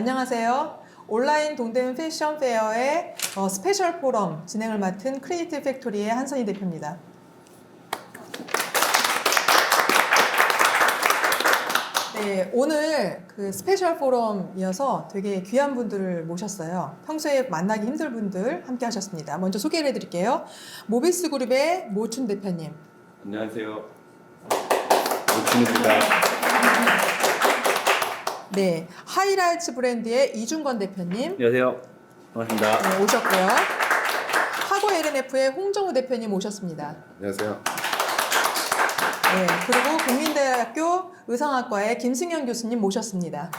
안녕하세요. 온라인 동대문 패션 페어의 스페셜 포럼 진행을 맡은 크리에이티브 팩토리의 한선희 대표입니다. 네, 오늘 그 스페셜 포럼이어서 되게 귀한 분들을 모셨어요. 평소에 만나기 힘들 분들 함께 하셨습니다. 먼저 소개를 해드릴게요. 모비스 그룹의 모춘 대표님. 안녕하세요. 모춘입니다. 네, 하이라이츠 브랜드의 이준건 대표님. 안녕하세요. 반갑습니다. 네, 오셨고요. 하고 LNF의 홍정우 대표님 오셨습니다. 안녕하세요. 네, 그리고 국민대학교 의상학과의 김승현 교수님 모셨습니다.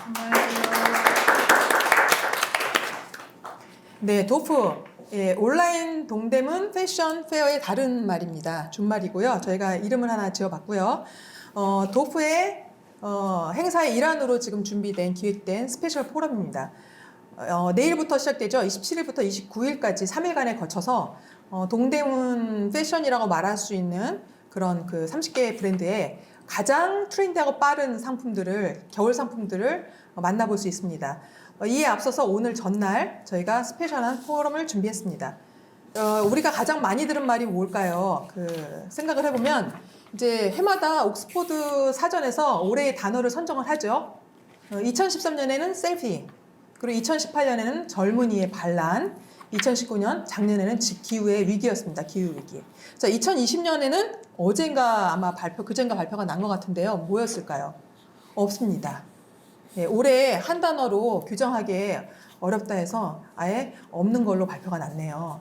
네, 도프. 예, 온라인 동대문 패션 페어의 다른 말입니다. 준말이고요. 저희가 이름을 하나 지어봤고요. 도프의 행사의 일환으로 지금 준비된 기획된 스페셜 포럼입니다. 내일부터 시작되죠. 27일부터 29일까지 3일간에 거쳐서 동대문 패션이라고 말할 수 있는 그런 그 30개 브랜드의 가장 트렌디하고 빠른 상품들을, 겨울 상품들을 만나볼 수 있습니다. 이에 앞서서 오늘 전날 저희가 스페셜한 포럼을 준비했습니다. 우리가 가장 많이 들은 말이 뭘까요? 생각을 해보면 이제 해마다 옥스포드 사전에서 올해의 단어를 선정을 하죠. 2013년에는 셀피, 그리고 2018년에는 젊은이의 반란, 2019년 작년에는 기후의 위기였습니다. 기후 위기. 자, 2020년에는 어젠가 아마 그젠가 발표가 난 것 같은데요. 뭐였을까요? 없습니다. 네, 올해 한 단어로 규정하기 어렵다 해서 아예 없는 걸로 발표가 났네요.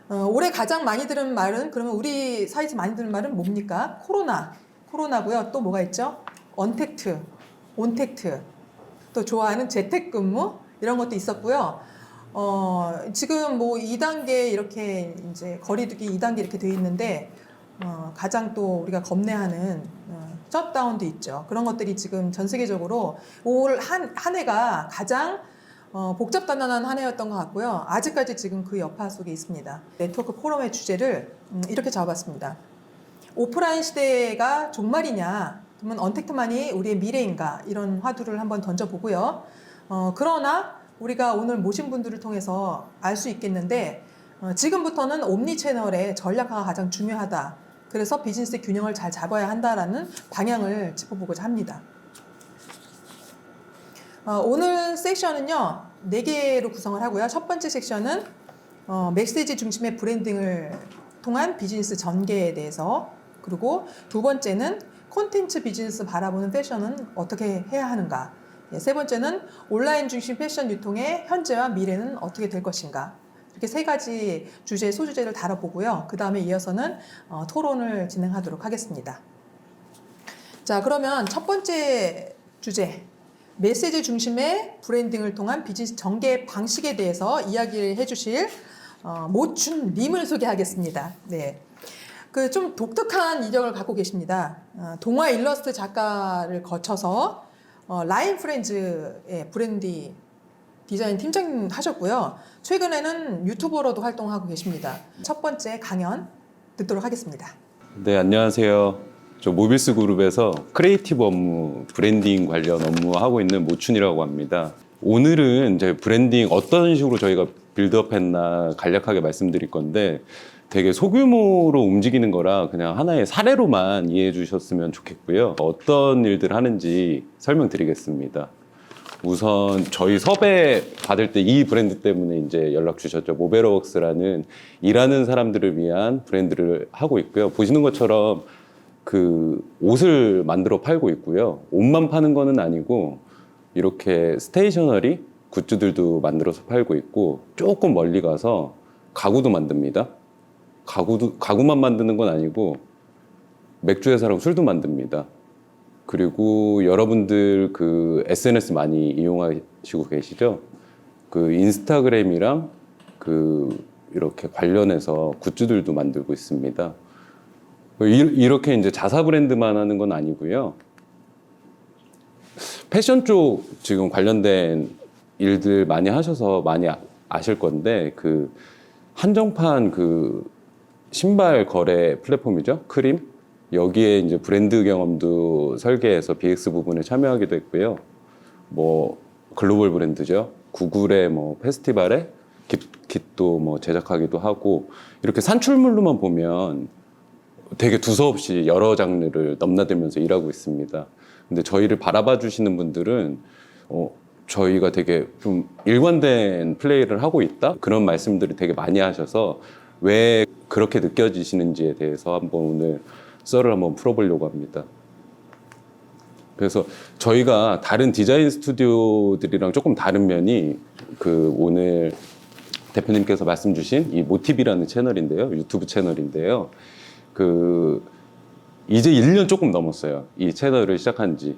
올해 가장 많이 들은 말은, 그러면 우리 사이에서 많이 들은 말은 뭡니까? 코로나고요. 또 뭐가 있죠? 언택트, 온택트, 또 좋아하는 재택근무 이런 것도 있었고요. 지금 뭐 2단계 이렇게 이제 거리두기 2단계 이렇게 되어 있는데 가장 또 우리가 겁내하는 셧다운도 있죠. 그런 것들이 지금 전 세계적으로 올 한 해가 가장 복잡단단한 한 해였던 것 같고요. 아직까지 지금 그 여파 속에 있습니다. 네트워크 포럼의 주제를 이렇게 잡았습니다. 오프라인 시대가 종말이냐, 그러면 언택트만이 우리의 미래인가, 이런 화두를 한번 던져보고요. 그러나 우리가 오늘 모신 분들을 통해서 알 수 있겠는데 지금부터는 옴니 채널의 전략화가 가장 중요하다. 그래서 비즈니스 균형을 잘 잡아야 한다라는 방향을 짚어보고자 합니다. 오늘 섹션은요 4개로 구성을 하고요. 첫 번째 섹션은 메시지 중심의 브랜딩을 통한 비즈니스 전개에 대해서, 그리고 두 번째는 콘텐츠 비즈니스 바라보는 패션은 어떻게 해야 하는가, 세 번째는 온라인 중심 패션 유통의 현재와 미래는 어떻게 될 것인가, 이렇게 3가지 주제, 소주제를 다뤄보고요. 그 다음에 이어서는 토론을 진행하도록 하겠습니다. 자, 그러면 첫 번째 주제, 메시지 중심의 브랜딩을 통한 비즈니스 전개 방식에 대해서 이야기를 해주실 모춘님을 소개하겠습니다. 네. 좀 독특한 이력을 갖고 계십니다. 동화 일러스트 작가를 거쳐서 라인 프렌즈의 브랜디 디자인 팀장님 하셨고요. 최근에는 유튜버로도 활동하고 계십니다. 첫 번째 강연 듣도록 하겠습니다. 네, 안녕하세요. 저 모비스 그룹에서 크리에이티브 업무, 브랜딩 관련 업무 하고 있는 모춘이라고 합니다. 오늘은 이제 브랜딩 어떤 식으로 저희가 빌드업했나 간략하게 말씀드릴 건데 되게 소규모로 움직이는 거라 그냥 하나의 사례로만 이해해 주셨으면 좋겠고요. 어떤 일들 하는지 설명드리겠습니다. 우선 저희 섭외 받을 때 이 브랜드 때문에 이제 연락 주셨죠. 모베러웍스라는 일하는 사람들을 위한 브랜드를 하고 있고요. 보시는 것처럼 그 옷을 만들어 팔고 있고요. 옷만 파는 거는 아니고 이렇게 스테이셔너리 굿즈들도 만들어서 팔고 있고, 조금 멀리 가서 가구도 만듭니다. 가구만 만드는 건 아니고 맥주 회사랑 술도 만듭니다. 그리고 여러분들 그 SNS 많이 이용하시고 계시죠? 그 인스타그램이랑 이렇게 관련해서 굿즈들도 만들고 있습니다. 이렇게 이제 자사 브랜드만 하는 건 아니고요. 패션 쪽 지금 관련된 일들 많이 하셔서 많이 아실 건데, 그 한정판 신발 거래 플랫폼이죠. 크림. 여기에 이제 브랜드 경험도 설계해서 BX 부분에 참여하기도 했고요. 뭐 글로벌 브랜드죠. 구글의 뭐 페스티벌에 깃도 뭐 제작하기도 하고 이렇게 산출물로만 보면 되게 두서없이 여러 장르를 넘나들면서 일하고 있습니다. 근데 저희를 바라봐 주시는 분들은 저희가 되게 좀 일관된 플레이를 하고 있다? 그런 말씀들을 되게 많이 하셔서 왜 그렇게 느껴지시는지에 대해서 한번 오늘 썰을 한번 풀어보려고 합니다. 그래서 저희가 다른 디자인 스튜디오들이랑 조금 다른 면이 그 오늘 대표님께서 말씀 주신 이 모티브라는 채널인데요. 유튜브 채널인데요. 그 이제 1년 조금 넘었어요. 이 채널을 시작한 지.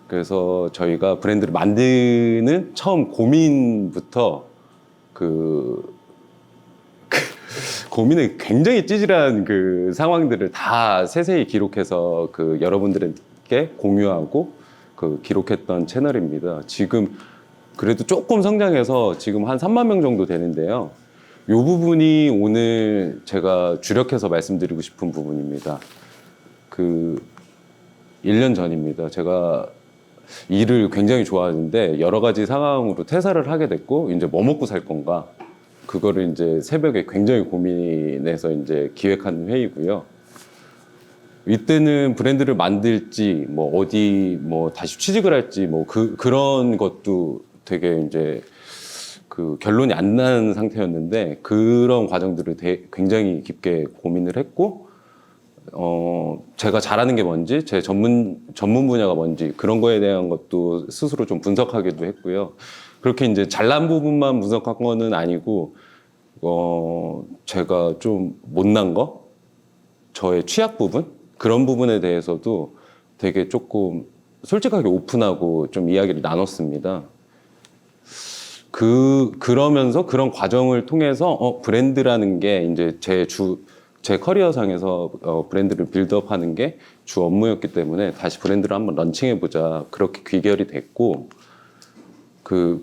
그래서 저희가 브랜드를 만드는 처음 고민부터 고민의 굉장히 찌질한 그 상황들을 다 세세히 기록해서 그 여러분들에게 공유하고 그 기록했던 채널입니다. 지금 그래도 조금 성장해서 지금 한 3만 명 정도 되는데요. 이 부분이 오늘 제가 주력해서 말씀드리고 싶은 부분입니다. 그 1년 전입니다. 제가 일을 굉장히 좋아하는데 여러 가지 상황으로 퇴사를 하게 됐고 이제 뭐 먹고 살 건가 그거를 이제 새벽에 굉장히 고민해서 이제 기획한 회의고요. 이때는 브랜드를 만들지 뭐 어디 뭐 다시 취직을 할지 뭐 그런 것도 되게 이제 그 결론이 안 난 상태였는데 그런 과정들을 굉장히 깊게 고민을 했고 제가 잘하는 게 뭔지 제 전문 분야가 뭔지 그런 거에 대한 것도 스스로 좀 분석하기도 했고요. 그렇게 이제 잘난 부분만 분석한 거는 아니고 제가 좀 못난 거 저의 취약 부분 그런 부분에 대해서도 되게 조금 솔직하게 오픈하고 좀 이야기를 나눴습니다. 그러면서 그런 과정을 통해서 브랜드라는 게 이제 제 커리어상에서 브랜드를 빌드업하는 게 주 업무였기 때문에 다시 브랜드를 한번 런칭해보자 그렇게 귀결이 됐고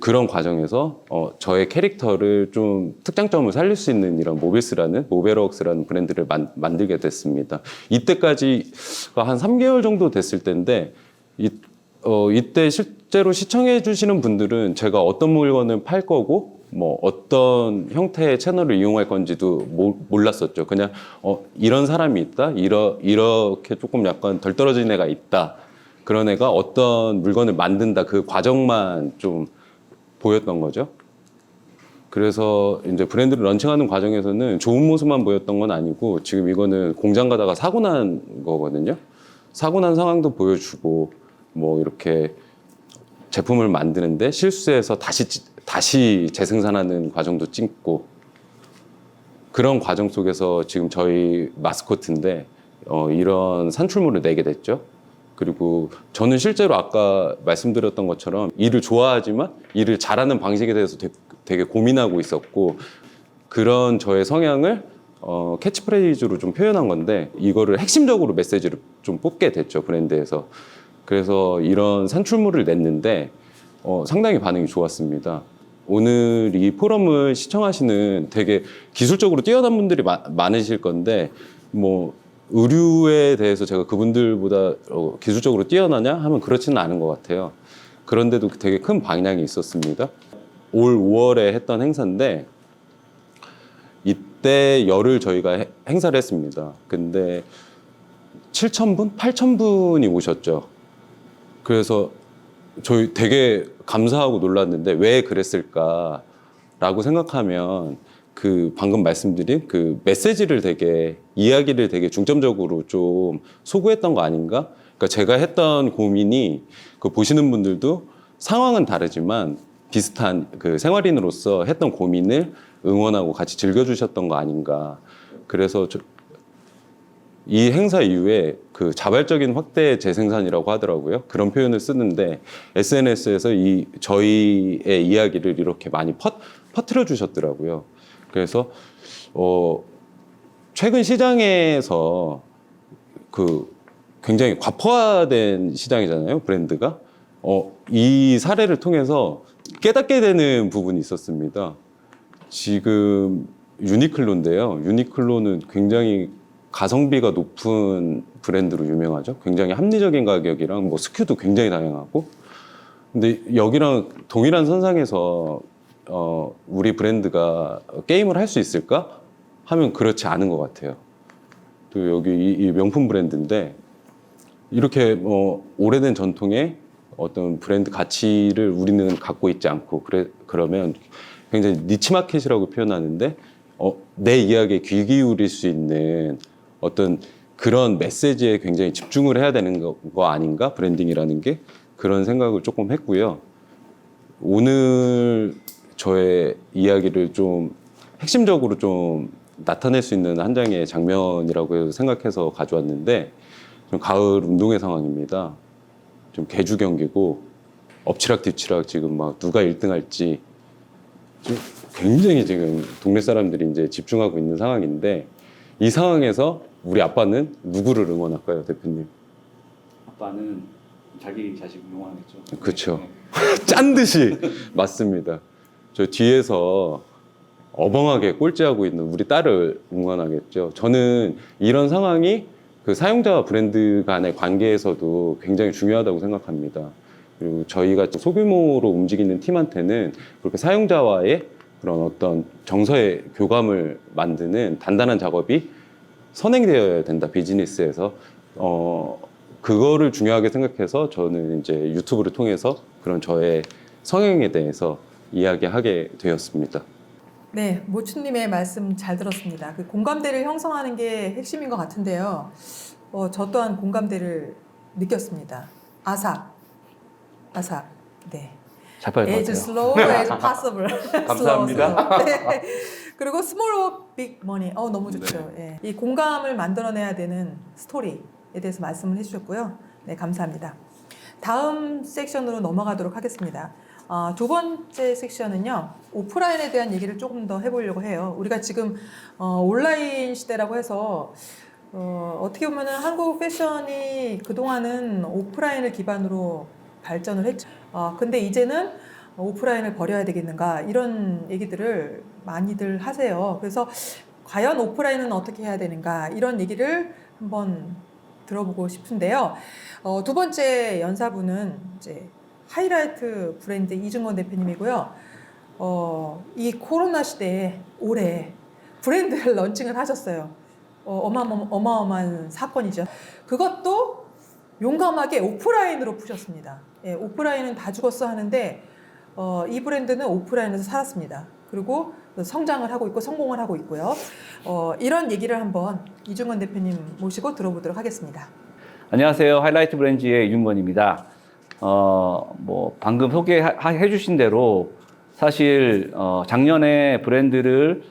그런 과정에서 저의 캐릭터를 좀 특장점을 살릴 수 있는 이런 모베러웍스라는 브랜드를 만들게 됐습니다. 이때까지가 한 3개월 정도 됐을 때인데 이때 실제로 시청해 주시는 분들은 제가 어떤 물건을 팔 거고 뭐 어떤 형태의 채널을 이용할 건지도 몰랐었죠. 그냥 이런 사람이 있다, 이렇게 조금 약간 덜 떨어진 애가 있다. 그런 애가 어떤 물건을 만든다 그 과정만 좀 보였던 거죠. 그래서 이제 브랜드를 런칭하는 과정에서는 좋은 모습만 보였던 건 아니고 지금 이거는 공장 가다가 사고 난 거거든요. 사고 난 상황도 보여주고 뭐 이렇게 제품을 만드는데 실수해서 다시 재생산하는 과정도 찍고 그런 과정 속에서 지금 저희 마스코트인데 이런 산출물을 내게 됐죠. 그리고 저는 실제로 아까 말씀드렸던 것처럼 일을 좋아하지만 일을 잘하는 방식에 대해서 되게 고민하고 있었고 그런 저의 성향을 캐치프레이즈로 좀 표현한 건데 이거를 핵심적으로 메시지를 좀 뽑게 됐죠, 브랜드에서. 그래서 이런 산출물을 냈는데 상당히 반응이 좋았습니다. 오늘 이 포럼을 시청하시는 되게 기술적으로 뛰어난 분들이 많으실 건데 뭐 의류에 대해서 제가 그분들보다 기술적으로 뛰어나냐 하면 그렇지는 않은 것 같아요. 그런데도 되게 큰 방향이 있었습니다. 올 5월에 했던 행사인데 이때 열흘 저희가 행사를 했습니다. 근데 7,000분? 8,000분이 오셨죠. 그래서 저희 되게 감사하고 놀랐는데 왜 그랬을까라고 생각하면 방금 말씀드린 그 메시지를 이야기를 되게 중점적으로 좀 소구했던 거 아닌가? 그러니까 제가 했던 고민이 보시는 분들도 상황은 다르지만 비슷한 그 생활인으로서 했던 고민을 응원하고 같이 즐겨주셨던 거 아닌가. 그래서 이 행사 이후에 그 자발적인 확대 재생산이라고 하더라고요. 그런 표현을 쓰는데 SNS에서 저희의 이야기를 이렇게 많이 퍼뜨려 주셨더라고요. 그래서 최근 시장에서 굉장히 과포화된 시장이잖아요, 브랜드가. 이 사례를 통해서 깨닫게 되는 부분이 있었습니다. 지금 유니클로인데요. 유니클로는 굉장히 가성비가 높은 브랜드로 유명하죠. 굉장히 합리적인 가격이랑 뭐 스큐도 굉장히 다양하고 근데 여기랑 동일한 선상에서 우리 브랜드가 게임을 할 수 있을까? 하면 그렇지 않은 것 같아요. 또 여기 이 명품 브랜드인데 이렇게 오래된 전통의 어떤 브랜드 가치를 우리는 갖고 있지 않고 그러면 굉장히 니치 마켓이라고 표현하는데 내 이야기에 귀 기울일 수 있는 어떤 그런 메시지에 굉장히 집중을 해야 되는 거 아닌가? 브랜딩이라는 게 그런 생각을 조금 했고요. 오늘 저의 이야기를 좀 핵심적으로 좀 나타낼 수 있는 한 장의 장면이라고 생각해서 가져왔는데 좀 가을 운동회 상황입니다. 좀 개주 경기고 엎치락 뒤치락 지금 막 누가 1등 할지 굉장히 지금 동네 사람들이 이제 집중하고 있는 상황인데 이 상황에서 우리 아빠는 누구를 응원할까요, 대표님? 아빠는 자기 자식 응원하겠죠. 그렇죠. 짠 듯이 맞습니다. 저 뒤에서 어벙하게 꼴찌하고 있는 우리 딸을 응원하겠죠. 저는 이런 상황이 그 사용자와 브랜드 간의 관계에서도 굉장히 중요하다고 생각합니다. 그리고 저희가 소규모로 움직이는 팀한테는 그렇게 사용자와의 그런 어떤 정서의 교감을 만드는 단단한 작업이 선행되어야 된다, 비즈니스에서. 그거를 중요하게 생각해서 저는 이제 유튜브를 통해서 그런 저의 성향에 대해서 이야기하게 되었습니다. 네, 모추님의 말씀 잘 들었습니다. 그 공감대를 형성하는 게 핵심인 것 같은데요. 저 또한 공감대를 느꼈습니다. 아삭. 네. 잘 팔릴 것 As 같아요. slow as possible. 감사합니다. slow. 네. 그리고 small work, big money. 너무 좋죠. 예. 이 공감을 만들어내야 되는 스토리에 대해서 말씀을 해주셨고요. 네, 감사합니다. 다음 섹션으로 넘어가도록 하겠습니다. 두 번째 섹션은요, 오프라인에 대한 얘기를 조금 더 해보려고 해요. 우리가 지금 온라인 시대라고 해서 어떻게 보면은 한국 패션이 그동안은 오프라인을 기반으로 발전을 했죠. 근데 이제는 오프라인을 버려야 되겠는가 이런 얘기들을 많이들 하세요. 그래서 과연 오프라인은 어떻게 해야 되는가 이런 얘기를 한번 들어보고 싶은데요. 두 번째 연사분은 이제 하이라이트 브랜드 이중건 대표님이고요. 이 코로나 시대에 올해 브랜드를 런칭을 하셨어요. 어마어마한 사건이죠. 그것도 용감하게 오프라인으로 푸셨습니다. 예, 오프라인은 다 죽었어 하는데 이 브랜드는 오프라인에서 살았습니다. 그리고 성장을 하고 있고 성공을 하고 있고요. 이런 얘기를 한번 이중건 대표님 모시고 들어보도록 하겠습니다. 안녕하세요. 하이라이트 브랜드의 이윤건입니다. 방금 소개해 주신 대로 사실 작년에 브랜드를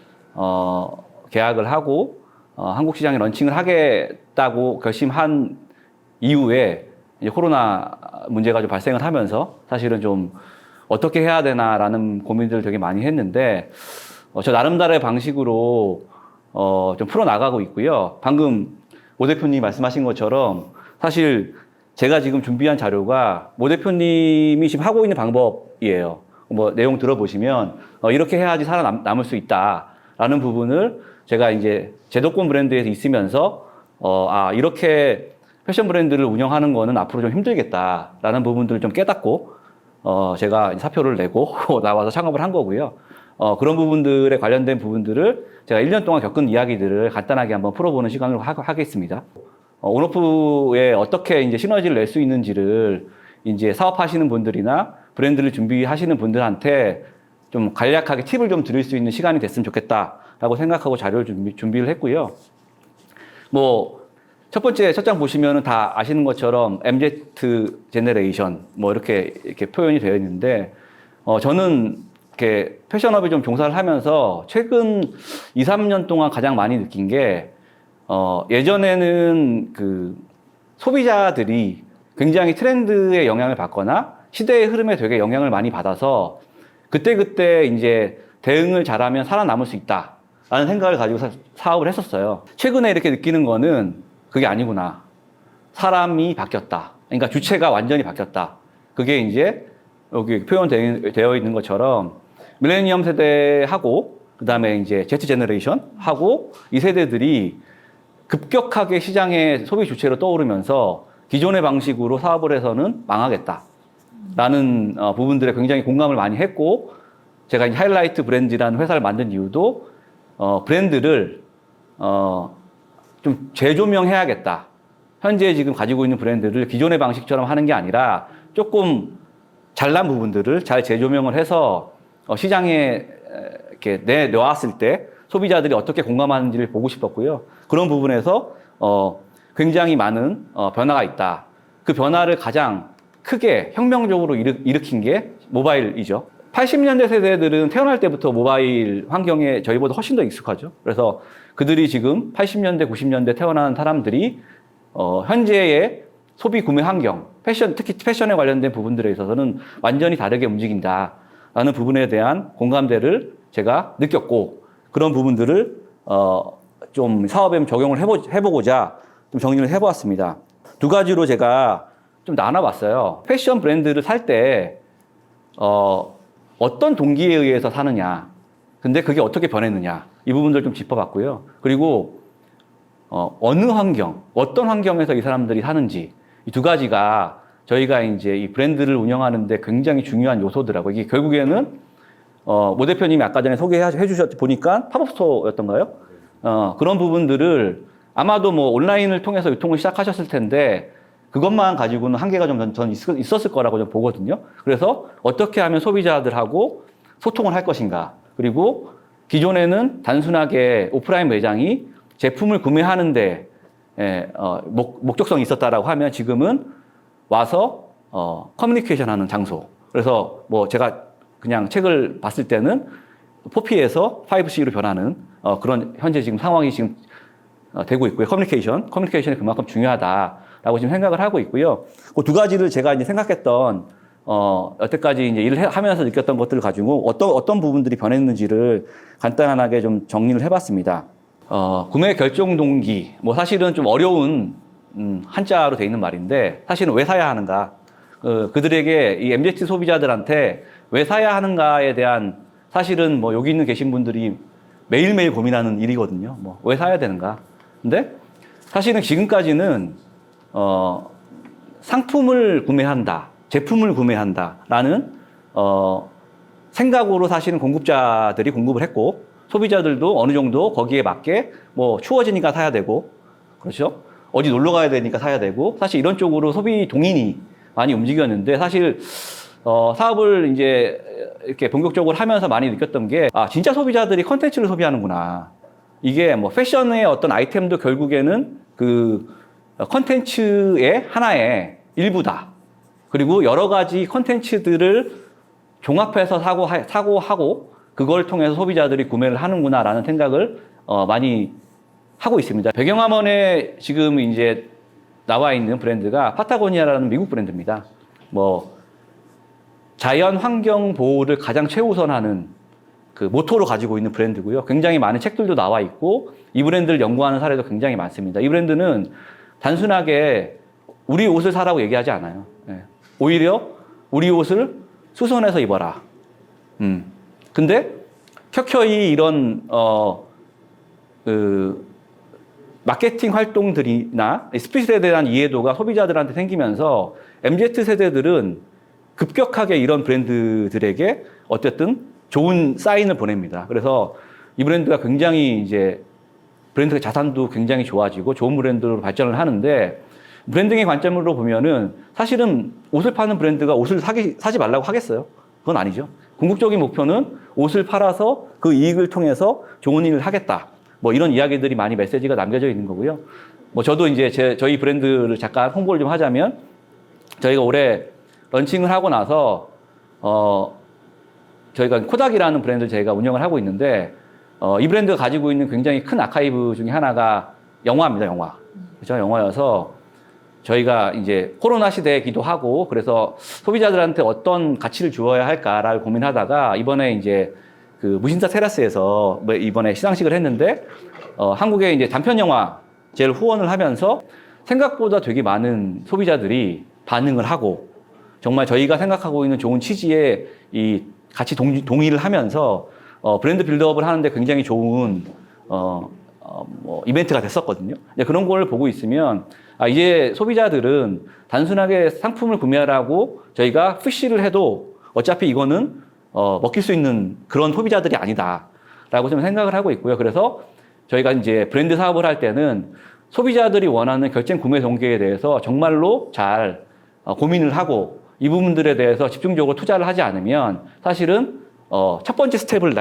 계약을 하고 한국 시장에 런칭을 하겠다고 결심한 이후에 이제 코로나 문제가 좀 발생을 하면서 사실은 좀 어떻게 해야 되나라는 고민들을 되게 많이 했는데 저 나름대로의 방식으로 좀 풀어나가고 있고요. 방금 오 대표님이 말씀하신 것처럼 사실 제가 지금 준비한 자료가 모 대표님이 지금 하고 있는 방법이에요. 내용 들어보시면 이렇게 해야지 살아남을 수 있다라는 부분을 제가 이제 제도권 브랜드에서 있으면서 이렇게 패션 브랜드를 운영하는 거는 앞으로 좀 힘들겠다라는 부분들을 좀 깨닫고 제가 사표를 내고 나와서 창업을 한 거고요. 그런 부분들에 관련된 부분들을 제가 1년 동안 겪은 이야기들을 간단하게 한번 풀어보는 시간으로 하겠습니다. 온오프에 어떻게 이제 시너지를 낼 수 있는지를 이제 사업하시는 분들이나 브랜드를 준비하시는 분들한테 좀 간략하게 팁을 좀 드릴 수 있는 시간이 됐으면 좋겠다라고 생각하고 자료를 준비를 했고요. 첫 번째 첫 장 보시면은 다 아시는 것처럼 MZ 제너레이션 이렇게 표현이 되어 있는데 저는 이렇게 패션업에 좀 종사를 하면서 최근 2, 3년 동안 가장 많이 느낀 게 예전에는 그 소비자들이 굉장히 트렌드의 영향을 받거나 시대의 흐름에 되게 영향을 많이 받아서 그때 이제 대응을 잘하면 살아남을 수 있다라는 생각을 가지고 사업을 했었어요. 최근에 이렇게 느끼는 거는 그게 아니구나. 사람이 바뀌었다. 그러니까 주체가 완전히 바뀌었다. 그게 이제 여기 표현되어 있는 것처럼 밀레니엄 세대하고 그다음에 이제 Z 제너레이션 하고 이 세대들이 급격하게 시장의 소비 주체로 떠오르면서 기존의 방식으로 사업을 해서는 망하겠다. 라는 부분들에 굉장히 공감을 많이 했고, 제가 이 하이라이트 브랜드라는 회사를 만든 이유도 브랜드를 좀 재조명해야겠다. 현재 지금 가지고 있는 브랜드를 기존의 방식처럼 하는 게 아니라 조금 잘난 부분들을 잘 재조명을 해서 시장에 이렇게 내놓았을 때 소비자들이 어떻게 공감하는지를 보고 싶었고요. 그런 부분에서 굉장히 많은 변화가 있다. 그 변화를 가장 크게 혁명적으로 일으킨 게 모바일이죠. 80년대 세대들은 태어날 때부터 모바일 환경에 저희보다 훨씬 더 익숙하죠. 그래서 그들이 지금 80년대, 90년대 태어난 사람들이 현재의 소비 구매 환경, 패션, 특히 패션에 관련된 부분들에 있어서는 완전히 다르게 움직인다라는 부분에 대한 공감대를 제가 느꼈고, 그런 부분들을 좀 사업에 적용을 해보고자 좀 정리를 해보았습니다. 두 가지로 제가 좀 나눠봤어요. 패션 브랜드를 살 때 어떤 동기에 의해서 사느냐, 근데 그게 어떻게 변했느냐, 이 부분들 좀 짚어봤고요. 그리고 어느 환경, 어떤 환경에서 이 사람들이 사는지, 이 두 가지가 저희가 이제 이 브랜드를 운영하는데 굉장히 중요한 요소더라고요. 이게 결국에는 모 대표님이 아까 전에 소개해 주셨 보니까 팝업 스토어였던가요? 그런 부분들을 아마도 뭐 온라인을 통해서 유통을 시작하셨을 텐데 그것만 가지고는 한계가 전 있었을 거라고 좀 보거든요. 그래서 어떻게 하면 소비자들하고 소통을 할 것인가, 그리고 기존에는 단순하게 오프라인 매장이 제품을 구매하는데 목적성이 있었다라고 하면 지금은 와서 커뮤니케이션 하는 장소. 그래서 뭐 제가 그냥 책을 봤을 때는 4P에서 5C로 변하는 그런 현재 지금 상황이 지금 되고 있고요. 커뮤니케이션이 그만큼 중요하다라고 지금 생각을 하고 있고요. 그 두 가지를 제가 이제 생각했던 여태까지 이제 일을 하면서 느꼈던 것들을 가지고 어떤 부분들이 변했는지를 간단하게 좀 정리를 해봤습니다. 구매 결정 동기, 뭐 사실은 좀 어려운 한자로 돼 있는 말인데 사실은 왜 사야 하는가? 그들에게 이 MZ 소비자들한테 왜 사야 하는가에 대한 사실은 뭐 여기 계신 분들이 매일매일 고민하는 일이거든요. 뭐 왜 사야 되는가? 근데 사실은 지금까지는 상품을 구매한다, 제품을 구매한다라는 생각으로 사실은 공급자들이 공급을 했고, 소비자들도 어느 정도 거기에 맞게 뭐 추워지니까 사야 되고, 그렇죠? 어디 놀러 가야 되니까 사야 되고, 사실 이런 쪽으로 소비 동인이 많이 움직였는데, 사실 사업을 이제 이렇게 본격적으로 하면서 많이 느꼈던 게, 진짜 소비자들이 컨텐츠를 소비하는구나. 이게 뭐 패션의 어떤 아이템도 결국에는 그 컨텐츠의 하나의 일부다. 그리고 여러 가지 컨텐츠들을 종합해서 사고하고 그걸 통해서 소비자들이 구매를 하는구나라는 생각을 많이 하고 있습니다. 배경화면에 지금 이제 나와 있는 브랜드가 파타고니아라는 미국 브랜드입니다. 뭐 자연 환경 보호를 가장 최우선하는 그 모토로 가지고 있는 브랜드고요. 굉장히 많은 책들도 나와 있고 이 브랜드를 연구하는 사례도 굉장히 많습니다. 이 브랜드는 단순하게 우리 옷을 사라고 얘기하지 않아요. 오히려 우리 옷을 수선해서 입어라. 근데 켜켜이 이런 마케팅 활동들이나 스피릿에 대한 이해도가 소비자들한테 생기면서 MZ 세대들은 급격하게 이런 브랜드들에게 어쨌든 좋은 사인을 보냅니다. 그래서 이 브랜드가 굉장히 이제 브랜드 자산도 굉장히 좋아지고 좋은 브랜드로 발전을 하는데, 브랜딩의 관점으로 보면은 사실은 옷을 파는 브랜드가 옷을 사지 말라고 하겠어요? 그건 아니죠. 궁극적인 목표는 옷을 팔아서 그 이익을 통해서 좋은 일을 하겠다. 뭐 이런 이야기들이 많이 메시지가 남겨져 있는 거고요. 뭐 저도 이제 저희 브랜드를 잠깐 홍보를 좀 하자면, 저희가 올해 런칭을 하고 나서 저희가 코닥이라는 브랜드를 저희가 운영을 하고 있는데, 이 브랜드가 가지고 있는 굉장히 큰 아카이브 중에 하나가 영화입니다, 영화. 그렇죠? 영화여서 저희가 이제 코로나 시대이기도 하고, 그래서 소비자들한테 어떤 가치를 주어야 할까를 고민하다가 이번에 이제 그 무신사 테라스에서 이번에 시상식을 했는데, 한국의 이제 단편 영화제를 후원을 하면서 생각보다 되게 많은 소비자들이 반응을 하고, 정말 저희가 생각하고 있는 좋은 취지에 이 같이 동의를 하면서 브랜드 빌드업을 하는데 굉장히 좋은 뭐 이벤트가 됐었거든요. 그런 걸 보고 있으면 이제 소비자들은 단순하게 상품을 구매하라고 저희가 푸시를 해도 어차피 이거는 먹힐 수 있는 그런 소비자들이 아니다라고 좀 생각을 하고 있고요. 그래서 저희가 이제 브랜드 사업을 할 때는 소비자들이 원하는 결정 구매 동기에 대해서 정말로 잘 고민을 하고 이 부분들에 대해서 집중적으로 투자를 하지 않으면 사실은 첫 번째 스텝을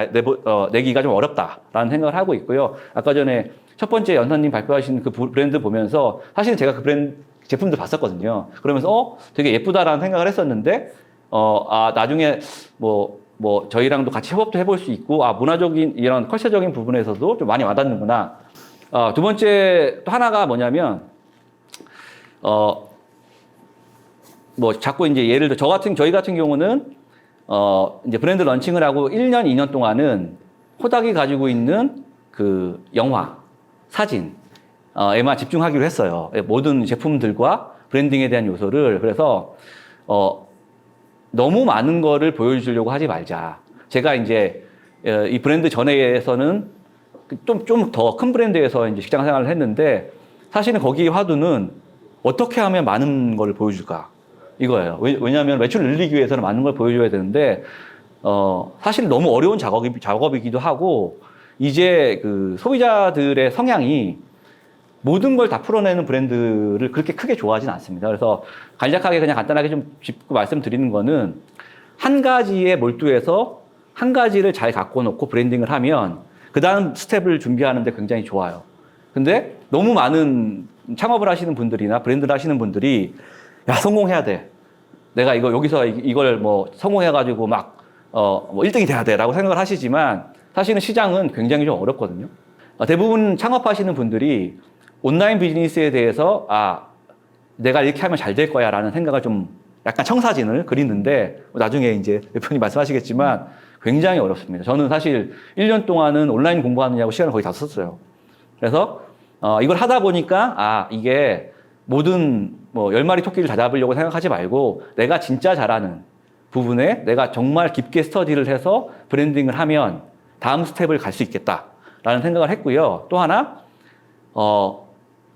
내기가 좀 어렵다라는 생각을 하고 있고요. 아까 전에 첫 번째 연사님 발표하신 그 브랜드 보면서 사실 제가 그 브랜드 제품들 봤었거든요. 그러면서 되게 예쁘다라는 생각을 했었는데 나중에 뭐 저희랑도 같이 협업도 해볼 수 있고 문화적인 이런 컬처적인 부분에서도 좀 많이 와닿는구나. 두 번째 또 하나가 뭐냐면 자꾸 이제 예를 들어 저희 같은 경우는 이제 브랜드 런칭을 하고 1년, 2년 동안은 코닥이 가지고 있는 그 영화, 사진, 에만 집중하기로 했어요. 모든 제품들과 브랜딩에 대한 요소를. 그래서, 너무 많은 거를 보여주려고 하지 말자. 제가 이제, 이 브랜드 전에서는 좀 더 큰 브랜드에서 이제 직장 생활을 했는데, 사실은 거기 화두는 어떻게 하면 많은 걸 보여줄까? 이거예요. 왜냐하면 매출 늘리기 위해서는 많은 걸 보여줘야 되는데, 사실 너무 어려운 작업이기도 하고, 이제 그 소비자들의 성향이 모든 걸 다 풀어내는 브랜드를 그렇게 크게 좋아하진 않습니다. 그래서 간략하게 그냥 간단하게 좀 짚고 말씀드리는 거는 한 가지에 몰두해서 한 가지를 잘 갖고 놓고 브랜딩을 하면 그 다음 스텝을 준비하는데 굉장히 좋아요. 근데 너무 많은 창업을 하시는 분들이나 브랜드를 하시는 분들이 야, 성공해야 돼. 내가 여기서 이걸 성공해가지고 막 1등이 돼야 돼 라고 생각을 하시지만 사실은 시장은 굉장히 좀 어렵거든요. 대부분 창업하시는 분들이 온라인 비즈니스에 대해서 내가 이렇게 하면 잘 될 거야 라는 생각을 좀 약간 청사진을 그리는데 나중에 이제 대표님 말씀하시겠지만 굉장히 어렵습니다. 저는 사실 1년 동안은 온라인 공부하느냐고 시간을 거의 다 썼어요. 그래서 이걸 하다 보니까 이게 모든 10마리 토끼를 다 잡으려고 생각하지 말고 내가 진짜 잘하는 부분에 내가 정말 깊게 스터디를 해서 브랜딩을 하면 다음 스텝을 갈 수 있겠다라는 생각을 했고요. 또 하나,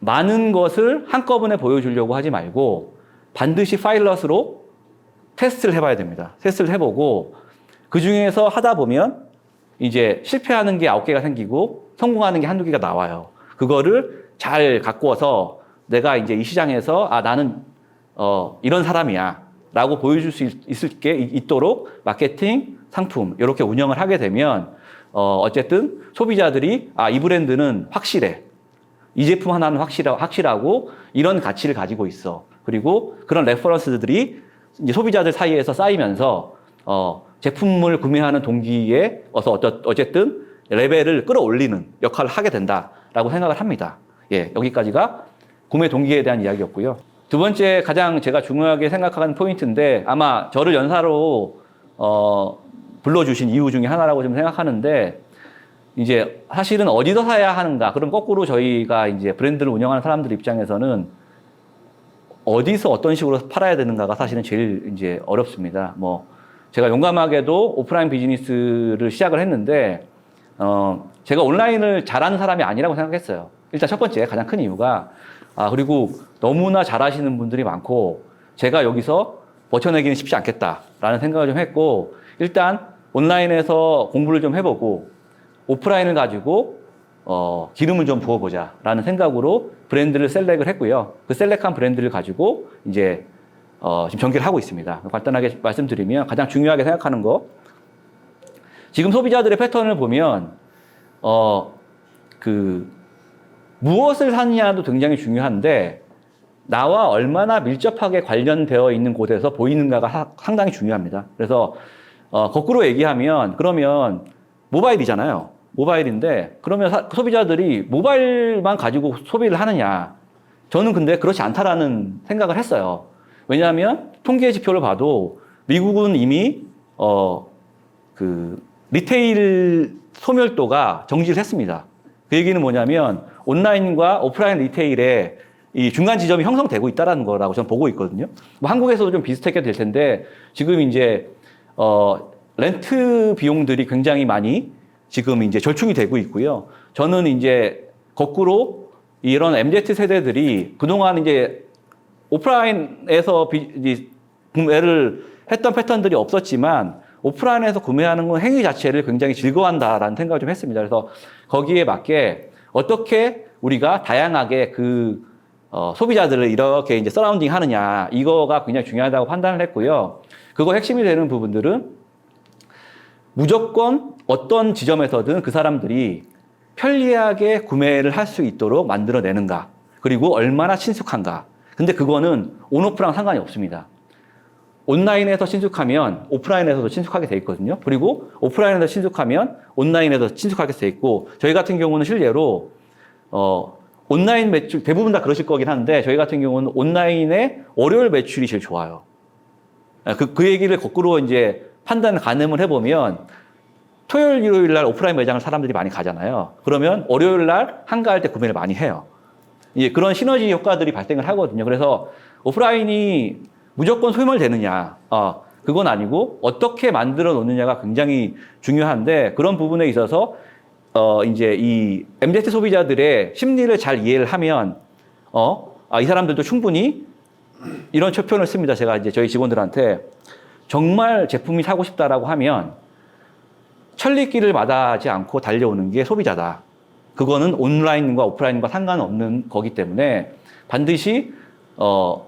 많은 것을 한꺼번에 보여주려고 하지 말고 반드시 파일럿으로 테스트를 해봐야 됩니다. 테스트를 해보고 그 중에서 하다 보면 이제 실패하는 게 9개가 생기고 성공하는 게 한두 개가 나와요. 그거를 잘 갖고 와서 내가 이제 이 시장에서 나는 이런 사람이야 라고 보여줄 수 있도록 마케팅, 상품 이렇게 운영을 하게 되면 어쨌든 소비자들이 이 브랜드는 확실해. 이 제품 하나는 확실하고 이런 가치를 가지고 있어. 그리고 그런 레퍼런스들이 이제 소비자들 사이에서 쌓이면서 제품을 구매하는 동기에 어쨌든 레벨을 끌어올리는 역할을 하게 된다라고 생각을 합니다. 예, 여기까지가 구매 동기에 대한 이야기였고요. 두 번째 가장 제가 중요하게 생각하는 포인트인데 아마 저를 연사로 불러주신 이유 중에 하나라고 좀 생각하는데 이제 사실은 어디서 사야 하는가? 그럼 거꾸로 저희가 이제 브랜드를 운영하는 사람들 입장에서는 어디서 어떤 식으로 팔아야 되는가가 사실은 제일 이제 어렵습니다. 제가 용감하게도 오프라인 비즈니스를 시작을 했는데 제가 온라인을 잘하는 사람이 아니라고 생각했어요. 일단 첫 번째 가장 큰 이유가 그리고 너무나 잘하시는 분들이 많고 제가 여기서 버텨내기는 쉽지 않겠다라는 생각을 좀 했고 일단 온라인에서 공부를 좀 해보고 오프라인을 가지고 기름을 좀 부어보자라는 생각으로 브랜드를 셀렉을 했고요. 그 셀렉한 브랜드를 가지고 이제 지금 전개를 하고 있습니다. 간단하게 말씀드리면 가장 중요하게 생각하는 거 지금 소비자들의 패턴을 보면 무엇을 사느냐도 굉장히 중요한데 나와 얼마나 밀접하게 관련되어 있는 곳에서 보이는가가 상당히 중요합니다. 그래서 거꾸로 얘기하면 그러면 모바일이잖아요. 모바일인데 그러면 소비자들이 모바일만 가지고 소비를 하느냐? 저는 근데 그렇지 않다라는 생각을 했어요. 왜냐하면 통계 지표를 봐도 미국은 이미 리테일 소멸도가 정지를 했습니다. 그 얘기는 뭐냐면 온라인과 오프라인 리테일의 이 중간 지점이 형성되고 있다는 거라고 저는 보고 있거든요. 한국에서도 좀 비슷하게 될 텐데 지금 이제 렌트 비용들이 굉장히 많이 지금 이제 절충이 되고 있고요. 저는 이제 거꾸로 이런 MZ 세대들이 그동안 이제 오프라인에서 구매를 했던 패턴들이 없었지만 오프라인에서 구매하는 건 행위 자체를 굉장히 즐거워한다라는 생각을 좀 했습니다. 그래서 거기에 맞게 어떻게 우리가 다양하게 소비자들을 이렇게 이제 서라운딩 하느냐, 이거가 굉장히 중요하다고 판단을 했고요. 그거 핵심이 되는 부분들은 무조건 어떤 지점에서든 그 사람들이 편리하게 구매를 할 수 있도록 만들어내는가, 그리고 얼마나 친숙한가. 근데 그거는 온오프랑 상관이 없습니다. 온라인에서 친숙하면 오프라인에서도 친숙하게 돼 있거든요. 그리고 오프라인에서 친숙하면 온라인에서 친숙하게 돼 있고, 저희 같은 경우는 실제로 온라인 매출, 대부분 다 그러실 거긴 한데, 저희 같은 경우는 온라인의 월요일 매출이 제일 좋아요. 그 얘기를 거꾸로 이제 가늠을 해보면, 토요일, 일요일 날 오프라인 매장을 사람들이 많이 가잖아요. 그러면 월요일 날 한가할 때 구매를 많이 해요. 이제 그런 시너지 효과들이 발생을 하거든요. 그래서 오프라인이 무조건 소멸되느냐, 그건 아니고 어떻게 만들어 놓느냐가 굉장히 중요한데, 그런 부분에 있어서 이제 이 MZ 소비자들의 심리를 잘 이해를 하면 이 사람들도 충분히 이런 표현을 씁니다. 제가 이제 저희 직원들한테 정말 제품이 사고 싶다라고 하면 천리길을 마다하지 않고 달려오는 게 소비자다. 그거는 온라인과 오프라인과 상관없는 거기 때문에 반드시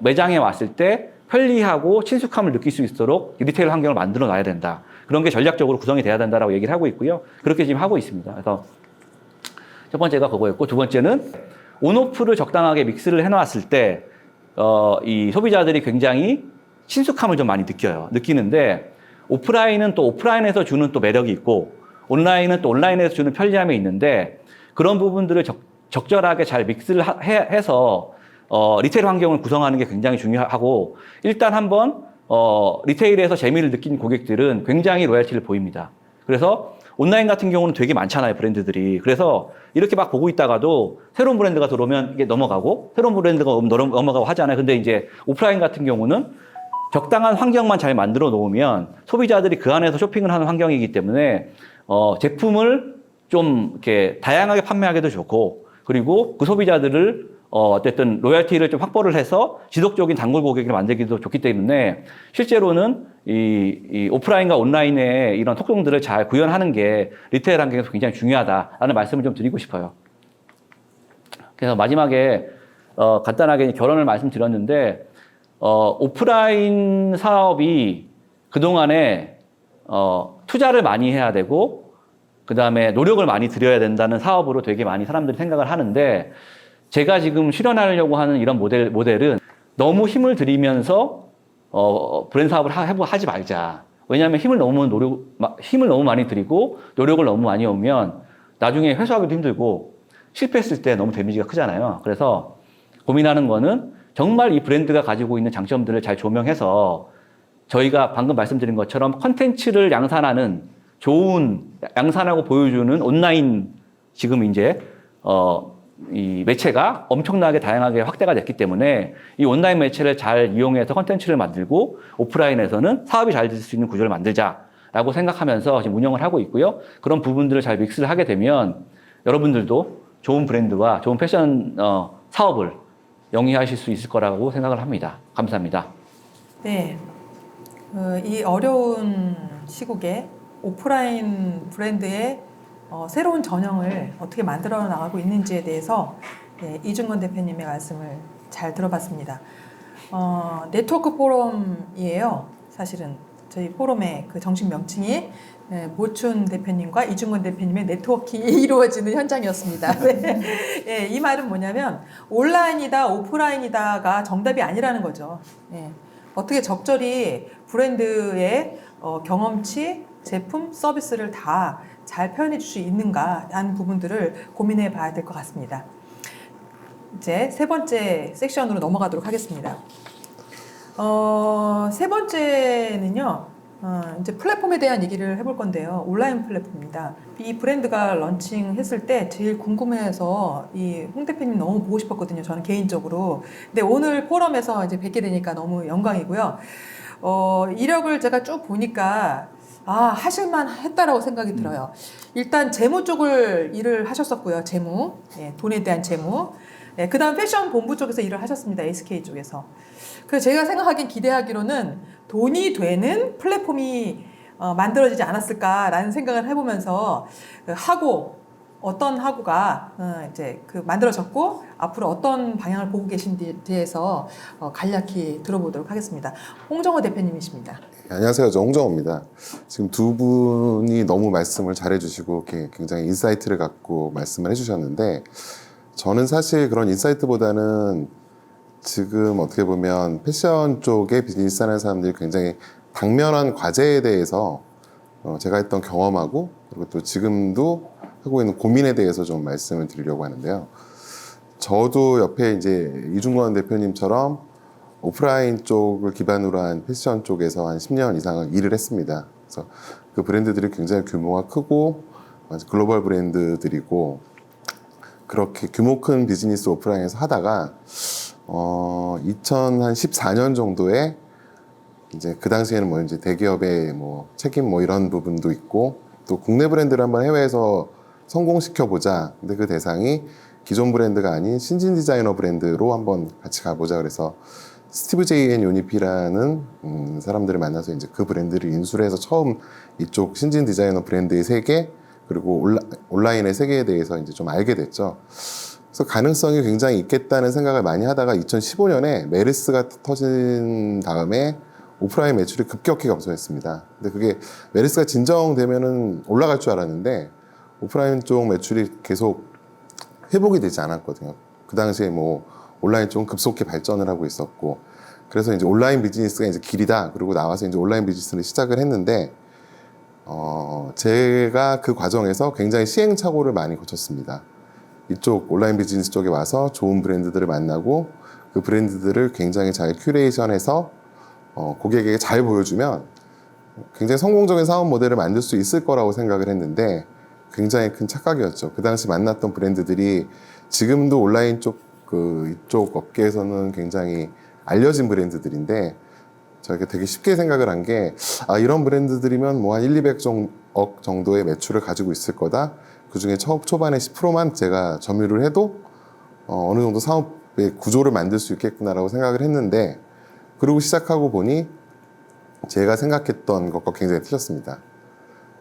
매장에 왔을 때 편리하고 친숙함을 느낄 수 있도록 리테일 환경을 만들어 놔야 된다. 그런 게 전략적으로 구성이 돼야 된다라고 얘기를 하고 있고요. 그렇게 지금 하고 있습니다. 그래서 첫 번째가 그거였고, 두 번째는 온오프를 적당하게 믹스를 해놨을 때 이 소비자들이 굉장히 친숙함을 좀 많이 느끼는데, 오프라인은 또 오프라인에서 주는 또 매력이 있고, 온라인은 또 온라인에서 주는 편리함이 있는데, 그런 부분들을 적절하게 잘 믹스를 해서 리테일 환경을 구성하는 게 굉장히 중요하고, 일단 한번 리테일에서 재미를 느낀 고객들은 굉장히 로열티를 보입니다. 그래서 온라인 같은 경우는 되게 많잖아요, 브랜드들이. 그래서 이렇게 막 보고 있다가도 새로운 브랜드가 들어오면 이게 넘어가고, 새로운 브랜드가 넘어가고 하잖아요. 근데 이제 오프라인 같은 경우는 적당한 환경만 잘 만들어 놓으면 소비자들이 그 안에서 쇼핑을 하는 환경이기 때문에 제품을 좀 이렇게 다양하게 판매하기도 좋고, 그리고 그 소비자들을 어쨌든 로열티를 좀 확보를 해서 지속적인 단골 고객을 만들기도 좋기 때문에, 실제로는 이 오프라인과 온라인의 이런 특성들을 잘 구현하는 게 리테일 환경에서 굉장히 중요하다라는 말씀을 좀 드리고 싶어요. 그래서 마지막에 간단하게 결론을 말씀드렸는데, 오프라인 사업이 그동안에 투자를 많이 해야 되고, 그 다음에 노력을 많이 들여야 된다는 사업으로 되게 많이 사람들이 생각을 하는데, 제가 지금 실현하려고 하는 이런 모델은 너무 힘을 들이면서 브랜드 사업을 하지 말자. 왜냐하면 힘을 너무 많이 들이고 노력을 너무 많이 오면 나중에 회수하기도 힘들고 실패했을 때 너무 데미지가 크잖아요. 그래서 고민하는 거는 정말 이 브랜드가 가지고 있는 장점들을 잘 조명해서 저희가 방금 말씀드린 것처럼 컨텐츠를 양산하는, 좋은 양산하고 보여주는 온라인, 지금 이제 이 매체가 엄청나게 다양하게 확대가 됐기 때문에 이 온라인 매체를 잘 이용해서 컨텐츠를 만들고 오프라인에서는 사업이 잘 될 수 있는 구조를 만들자라고 생각하면서 지금 운영을 하고 있고요. 그런 부분들을 잘 믹스를 하게 되면 여러분들도 좋은 브랜드와 좋은 패션 사업을 영위하실 수 있을 거라고 생각을 합니다. 감사합니다. 네, 이 어려운 시국에 오프라인 브랜드의 새로운 전형을 어떻게 만들어 나가고 있는지에 대해서 이중건 대표님의 말씀을 잘 들어봤습니다. 네트워크 포럼이에요. 사실은 저희 포럼의 그 정식 명칭이 모춘 대표님과 이중건 대표님의 네트워킹이 이루어지는 현장이었습니다. 네. 이 말은 뭐냐면 온라인이다 오프라인이다가 정답이 아니라는 거죠. 어떻게 적절히 브랜드의 경험치, 제품, 서비스를 다 잘 표현해 줄 수 있는가 하는 부분들을 고민해 봐야 될 것 같습니다. 이제 세 번째 섹션으로 넘어가도록 하겠습니다. 세 번째는요, 이제 플랫폼에 대한 얘기를 해볼 건데요. 온라인 플랫폼입니다. 이 브랜드가 런칭했을 때 제일 궁금해서 이 홍 대표님 너무 보고 싶었거든요. 저는 개인적으로. 근데 오늘 포럼에서 이제 뵙게 되니까 너무 영광이고요. 이력을 제가 쭉 보니까 하실만 했다라고 생각이 들어요. 일단 재무 쪽을 일을 하셨었고요. 재무, 돈에 대한 재무. 그 다음 패션 본부 쪽에서 일을 하셨습니다. SK 쪽에서. 그래서 제가 생각하기엔 기대하기로는 돈이 되는 플랫폼이 만들어지지 않았을까라는 생각을 해보면서 어떤 하고가 이제 만들어졌고 앞으로 어떤 방향을 보고 계신지에 대해서 간략히 들어보도록 하겠습니다. 홍정호 대표님이십니다. 안녕하세요. 저 홍정호입니다. 지금 두 분이 너무 말씀을 잘해주시고 이렇게 굉장히 인사이트를 갖고 말씀을 해주셨는데 저는 사실 그런 인사이트보다는 지금 어떻게 보면 패션 쪽에 비즈니스 하는 사람들이 굉장히 당면한 과제에 대해서 제가 했던 경험하고 그리고 또 지금도 하고 있는 고민에 대해서 좀 말씀을 드리려고 하는데요. 저도 옆에 이제 이중권 대표님처럼 오프라인 쪽을 기반으로 한 패션 쪽에서 한 10년 이상을 일을 했습니다. 그래서 그 브랜드들이 굉장히 규모가 크고 글로벌 브랜드들이고 그렇게 규모 큰 비즈니스 오프라인에서 하다가 2014년 정도에 이제 그 당시에는 뭐 이제 대기업의 뭐 책임 뭐 이런 부분도 있고 또 국내 브랜드를 한번 해외에서 성공시켜 보자. 근데 그 대상이 기존 브랜드가 아닌 신진 디자이너 브랜드로 한번 같이 가보자. 그래서 스티브 제이 앤 요니피라는 사람들을 만나서 이제 그 브랜드를 인수를 해서 처음 이쪽 신진 디자이너 브랜드의 세계 그리고 온라인의 세계에 대해서 이제 좀 알게 됐죠. 그래서 가능성이 굉장히 있겠다는 생각을 많이 하다가 2015년에 메르스가 터진 다음에 오프라인 매출이 급격히 감소했습니다. 근데 그게 메르스가 진정되면은 올라갈 줄 알았는데 오프라인 쪽 매출이 계속 회복이 되지 않았거든요. 그 당시에 뭐 온라인 쪽은 급속히 발전을 하고 있었고 그래서 이제 온라인 비즈니스가 이제 길이다. 그리고 나와서 이제 온라인 비즈니스를 시작을 했는데 제가 그 과정에서 굉장히 시행착오를 많이 거쳤습니다. 이쪽 온라인 비즈니스 쪽에 와서 좋은 브랜드들을 만나고 그 브랜드들을 굉장히 잘 큐레이션해서 고객에게 잘 보여주면 굉장히 성공적인 사업 모델을 만들 수 있을 거라고 생각을 했는데 굉장히 큰 착각이었죠. 그 당시 만났던 브랜드들이 지금도 온라인 이쪽 업계에서는 굉장히 알려진 브랜드들인데 저희가 되게 쉽게 생각을 한 게 이런 브랜드들이면 뭐 한 200억 정도의 매출을 가지고 있을 거다. 그 중에 초반에 10%만 제가 점유를 해도 어느 정도 사업의 구조를 만들 수 있겠구나라고 생각을 했는데 그러고 시작하고 보니 제가 생각했던 것과 굉장히 틀렸습니다.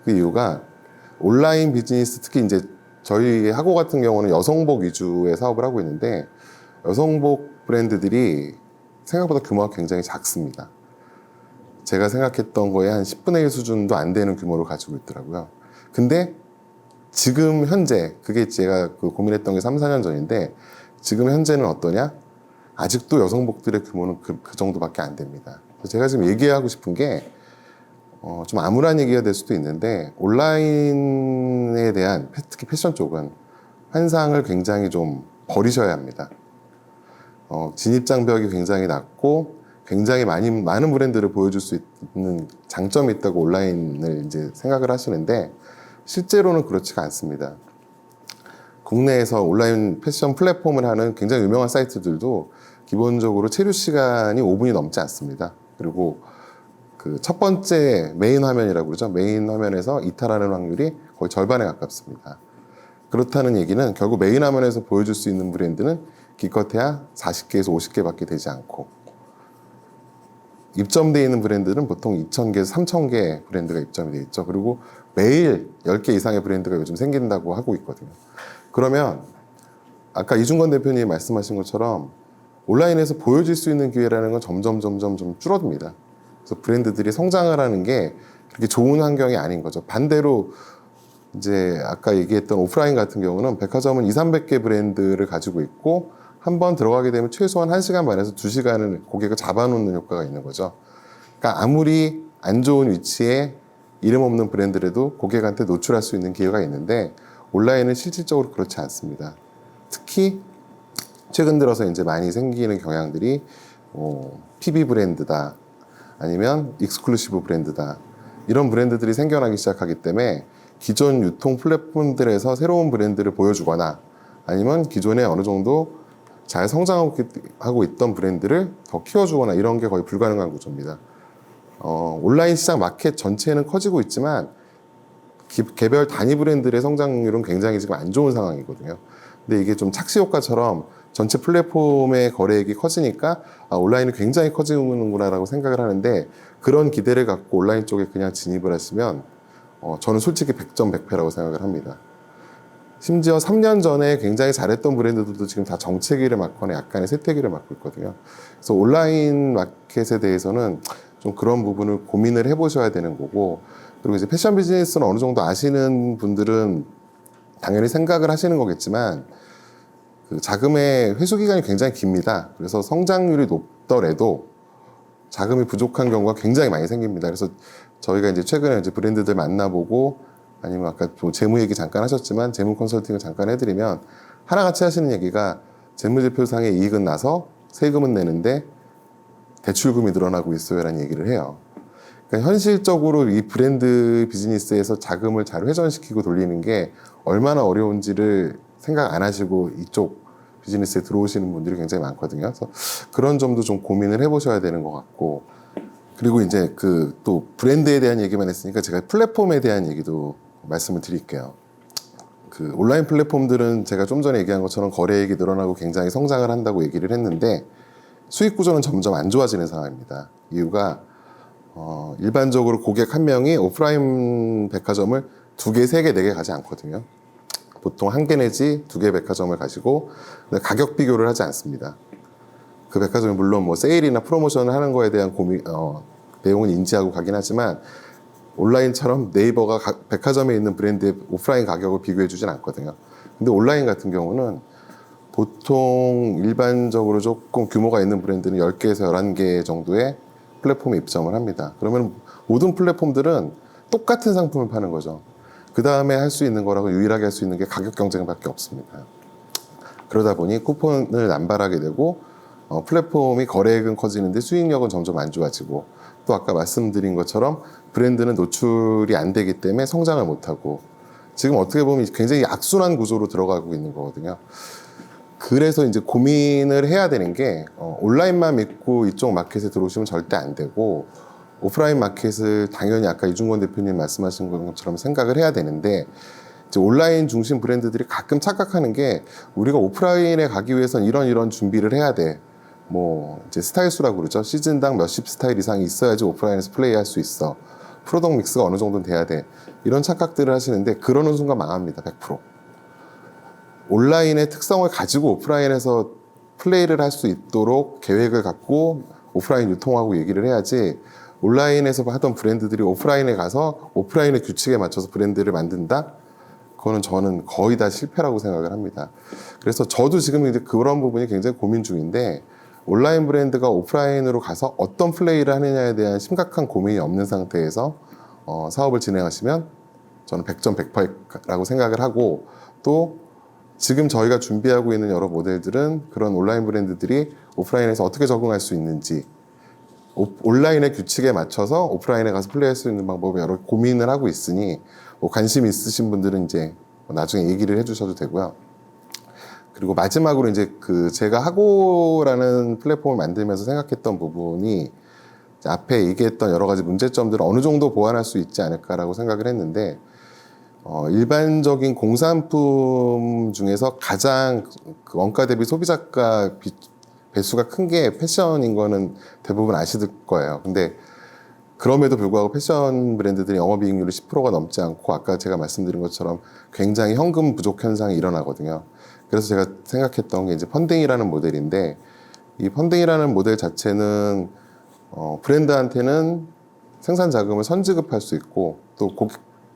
그 이유가 온라인 비즈니스 특히 이제 저희 학고 같은 경우는 여성복 위주의 사업을 하고 있는데 여성복 브랜드들이 생각보다 규모가 굉장히 작습니다. 제가 생각했던 거에 한 10분의 1 수준도 안 되는 규모를 가지고 있더라고요. 근데 지금 현재 그게 제가 고민했던 게 3, 4년 전인데 지금 현재는 어떠냐? 아직도 여성복들의 규모는 그 정도밖에 안 됩니다. 제가 지금 얘기하고 싶은 게 좀 암울한 얘기가 될 수도 있는데 온라인에 대한 특히 패션 쪽은 환상을 굉장히 좀 버리셔야 합니다. 진입장벽이 굉장히 낮고 굉장히 많은 브랜드를 보여줄 수 있는 장점이 있다고 온라인을 이제 생각을 하시는데 실제로는 그렇지가 않습니다. 국내에서 온라인 패션 플랫폼을 하는 굉장히 유명한 사이트들도 기본적으로 체류 시간이 5분이 넘지 않습니다. 그리고 그 첫 번째 메인 화면이라고 그러죠. 메인 화면에서 이탈하는 확률이 거의 절반에 가깝습니다. 그렇다는 얘기는 결국 메인 화면에서 보여줄 수 있는 브랜드는 기껏해야 40개에서 50개밖에 되지 않고 입점되어 있는 브랜드는 보통 2,000개에서 3,000개 브랜드가 입점이 되어 있죠. 그리고 매일 10개 이상의 브랜드가 요즘 생긴다고 하고 있거든요. 그러면 아까 이중권 대표님이 말씀하신 것처럼 온라인에서 보여줄 수 있는 기회라는 건 점점 좀 줄어듭니다. 그래서 브랜드들이 성장을 하는 게 그렇게 좋은 환경이 아닌 거죠. 반대로 이제 아까 얘기했던 오프라인 같은 경우는 백화점은 200~300개 브랜드를 가지고 있고 한번 들어가게 되면 최소한 1시간 반에서 2시간을 고객을 잡아놓는 효과가 있는 거죠. 그러니까 아무리 안 좋은 위치에 이름 없는 브랜드라도 고객한테 노출할 수 있는 기회가 있는데 온라인은 실질적으로 그렇지 않습니다. 특히 최근 들어서 이제 많이 생기는 경향들이 PB 브랜드다 아니면 익스클루시브 브랜드다 이런 브랜드들이 생겨나기 시작하기 때문에 기존 유통 플랫폼들에서 새로운 브랜드를 보여주거나 아니면 기존에 어느 정도 잘 성장하고 있던 브랜드를 더 키워주거나 이런 게 거의 불가능한 구조입니다. 온라인 시장 마켓 전체는 커지고 있지만 개별 단위 브랜드의 성장률은 굉장히 지금 안 좋은 상황이거든요. 근데 이게 좀 착시 효과처럼 전체 플랫폼의 거래액이 커지니까 온라인이 굉장히 커지는구나라고 생각을 하는데 그런 기대를 갖고 온라인 쪽에 그냥 진입을 하시면 저는 솔직히 100점 100패라고 생각을 합니다. 심지어 3년 전에 굉장히 잘했던 브랜드들도 지금 다 정체기를 맞거나 약간의 쇠퇴기를 맞고 있거든요. 그래서 온라인 마켓에 대해서는 좀 그런 부분을 고민을 해보셔야 되는 거고, 그리고 이제 패션 비즈니스는 어느 정도 아시는 분들은 당연히 생각을 하시는 거겠지만 그 자금의 회수 기간이 굉장히 깁니다. 그래서 성장률이 높더라도 자금이 부족한 경우가 굉장히 많이 생깁니다. 그래서 저희가 이제 최근에 이제 브랜드들 만나보고 아니면 아까 뭐 재무 얘기 잠깐 하셨지만 재무 컨설팅을 잠깐 해드리면 하나같이 하시는 얘기가 재무제표상의 이익은 나서 세금은 내는데 대출금이 늘어나고 있어요라는 얘기를 해요. 그러니까 현실적으로 이 브랜드 비즈니스에서 자금을 잘 회전시키고 돌리는 게 얼마나 어려운지를 생각 안 하시고 이쪽 비즈니스에 들어오시는 분들이 굉장히 많거든요. 그래서 그런 점도 좀 고민을 해보셔야 되는 것 같고, 그리고 이제 그 또 브랜드에 대한 얘기만 했으니까 제가 플랫폼에 대한 얘기도 말씀을 드릴게요. 그 온라인 플랫폼들은 제가 좀 전에 얘기한 것처럼 거래액이 늘어나고 굉장히 성장을 한다고 얘기를 했는데 수익 구조는 점점 안 좋아지는 상황입니다. 이유가 일반적으로 고객 한 명이 오프라인 백화점을 2개, 3개, 4개 가지 않거든요. 보통 1개 내지 2개 백화점을 가지고 가격 비교를 하지 않습니다. 그 백화점이 물론 뭐 세일이나 프로모션을 하는 거에 대한 내용은 인지하고 가긴 하지만 온라인처럼 네이버가 백화점에 있는 브랜드의 오프라인 가격을 비교해 주진 않거든요. 근데 온라인 같은 경우는 보통 일반적으로 조금 규모가 있는 브랜드는 10개에서 11개 정도의 플랫폼에 입점을 합니다. 그러면 모든 플랫폼들은 똑같은 상품을 파는 거죠. 그 다음에 할 수 있는 거라고 유일하게 할 수 있는 게 가격 경쟁밖에 없습니다. 그러다 보니 쿠폰을 남발하게 되고 플랫폼이 거래액은 커지는데 수익력은 점점 안 좋아지고, 또 아까 말씀드린 것처럼 브랜드는 노출이 안 되기 때문에 성장을 못하고, 지금 어떻게 보면 굉장히 악순환 구조로 들어가고 있는 거거든요. 그래서 이제 고민을 해야 되는 게 온라인만 믿고 이쪽 마켓에 들어오시면 절대 안 되고 오프라인 마켓을 당연히 아까 이중권 대표님 말씀하신 것처럼 생각을 해야 되는데, 이제 온라인 중심 브랜드들이 가끔 착각하는 게 우리가 오프라인에 가기 위해서는 이런 준비를 해야 돼. 뭐 이제 스타일 수라고 그러죠. 시즌당 몇십 스타일 이상이 있어야지 오프라인에서 플레이할 수 있어. 프로덕트 믹스가 어느 정도는 돼야 돼. 이런 착각들을 하시는데 그러는 순간 망합니다. 100%. 온라인의 특성을 가지고 오프라인에서 플레이를 할 수 있도록 계획을 갖고 오프라인 유통하고 얘기를 해야지, 온라인에서 하던 브랜드들이 오프라인에 가서 오프라인의 규칙에 맞춰서 브랜드를 만든다? 그거는 저는 거의 다 실패라고 생각을 합니다. 그래서 저도 지금 이제 그런 부분이 굉장히 고민 중인데, 온라인 브랜드가 오프라인으로 가서 어떤 플레이를 하느냐에 대한 심각한 고민이 없는 상태에서 사업을 진행하시면 저는 100점 100%라고 생각을 하고, 또 지금 저희가 준비하고 있는 여러 모델들은 그런 온라인 브랜드들이 오프라인에서 어떻게 적응할 수 있는지, 온라인의 규칙에 맞춰서 오프라인에 가서 플레이할 수 있는 방법을 여러 고민을 하고 있으니 뭐 관심 있으신 분들은 이제 나중에 얘기를 해주셔도 되고요. 그리고 마지막으로 이제 그 제가 하고라는 플랫폼을 만들면서 생각했던 부분이 앞에 얘기했던 여러 가지 문제점들을 어느 정도 보완할 수 있지 않을까라고 생각을 했는데, 일반적인 공산품 중에서 가장 그 원가 대비 소비자가 배수가 큰 게 패션인 거는 대부분 아실 거예요. 근데 그럼에도 불구하고 패션 브랜드들이 영업이익률이 10%가 넘지 않고 아까 제가 말씀드린 것처럼 굉장히 현금 부족 현상이 일어나거든요. 그래서 제가 생각했던 게 이제 펀딩이라는 모델인데, 이 펀딩이라는 모델 자체는 브랜드한테는 생산 자금을 선지급할 수 있고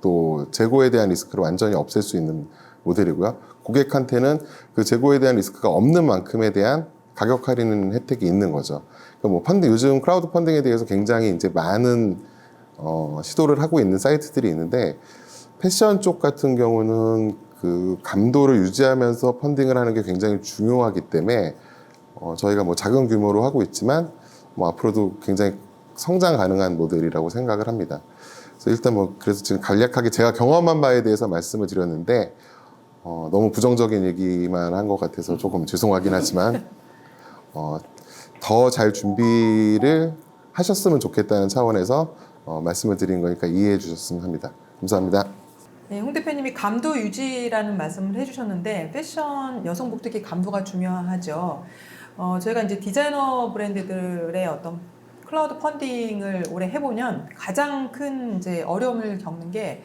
또 재고에 대한 리스크를 완전히 없앨 수 있는 모델이고요. 고객한테는 그 재고에 대한 리스크가 없는 만큼에 대한 가격 할인 혜택이 있는 거죠. 그러니까 뭐 펀딩, 요즘 크라우드 펀딩에 대해서 굉장히 이제 많은 시도를 하고 있는 사이트들이 있는데, 패션 쪽 같은 경우는 그 감도를 유지하면서 펀딩을 하는 게 굉장히 중요하기 때문에 저희가 뭐 작은 규모로 하고 있지만 뭐 앞으로도 굉장히 성장 가능한 모델이라고 생각을 합니다. 그래서 일단 뭐 그래서 지금 간략하게 제가 경험한 바에 대해서 말씀을 드렸는데 너무 부정적인 얘기만 한 것 같아서 조금 죄송하긴 하지만 더 잘 준비를 하셨으면 좋겠다는 차원에서 말씀을 드린 거니까 이해해 주셨으면 합니다. 감사합니다. 네, 홍 대표님이 감도 유지라는 말씀을 해주셨는데 패션 여성복 특히 감도가 중요하죠. 저희가 이제 디자이너 브랜드들의 어떤 클라우드 펀딩을 올해 해보면 가장 큰 이제 어려움을 겪는 게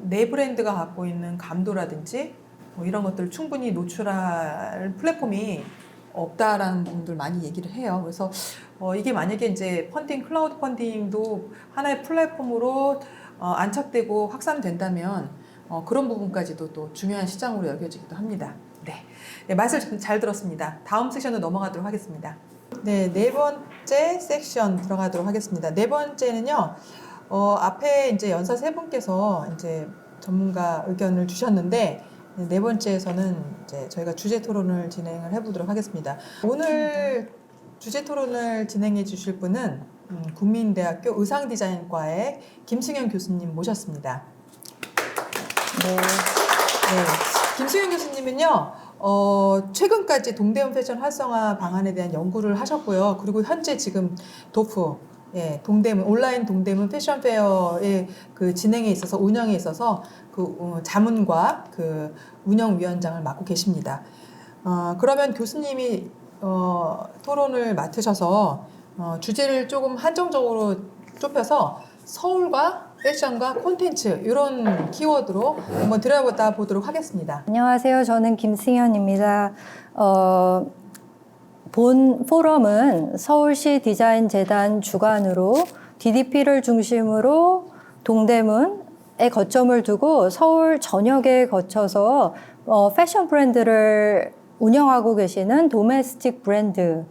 내 브랜드가 갖고 있는 감도라든지 뭐 이런 것들을 충분히 노출할 플랫폼이 없다라는 분들 많이 얘기를 해요. 그래서 이게 만약에 이제 클라우드 펀딩도 하나의 플랫폼으로 안착되고 확산된다면 그런 부분까지도 또 중요한 시장으로 여겨지기도 합니다. 네, 네, 말씀 잘 들었습니다. 다음 섹션으로 넘어가도록 하겠습니다. 네, 네 번째 섹션 들어가도록 하겠습니다. 네 번째는요, 앞에 이제 연사 세 분께서 이제 전문가 의견을 주셨는데, 네 번째에서는 이제 저희가 주제 토론을 진행을 해보도록 하겠습니다. 오늘 주제 토론을 진행해 주실 분은 국민대학교 의상디자인과의 김승현 교수님 모셨습니다. 네. 김승현 교수님은요, 최근까지 동대문 패션 활성화 방안에 대한 연구를 하셨고요. 그리고 현재 지금 도프, 동대문, 온라인 동대문 패션 페어의 그 진행에 있어서, 운영에 있어서 그 자문과 그 운영위원장을 맡고 계십니다. 그러면 교수님이 토론을 맡으셔서 주제를 조금 한정적으로 좁혀서 서울과 패션과 콘텐츠 이런 키워드로 한번 들여다 보도록 하겠습니다. 안녕하세요. 저는 김승현입니다. 본 포럼은 서울시 디자인재단 주관으로 DDP를 중심으로 동대문에 거점을 두고 서울 전역에 거쳐서 패션 브랜드를 운영하고 계시는 도메스틱 브랜드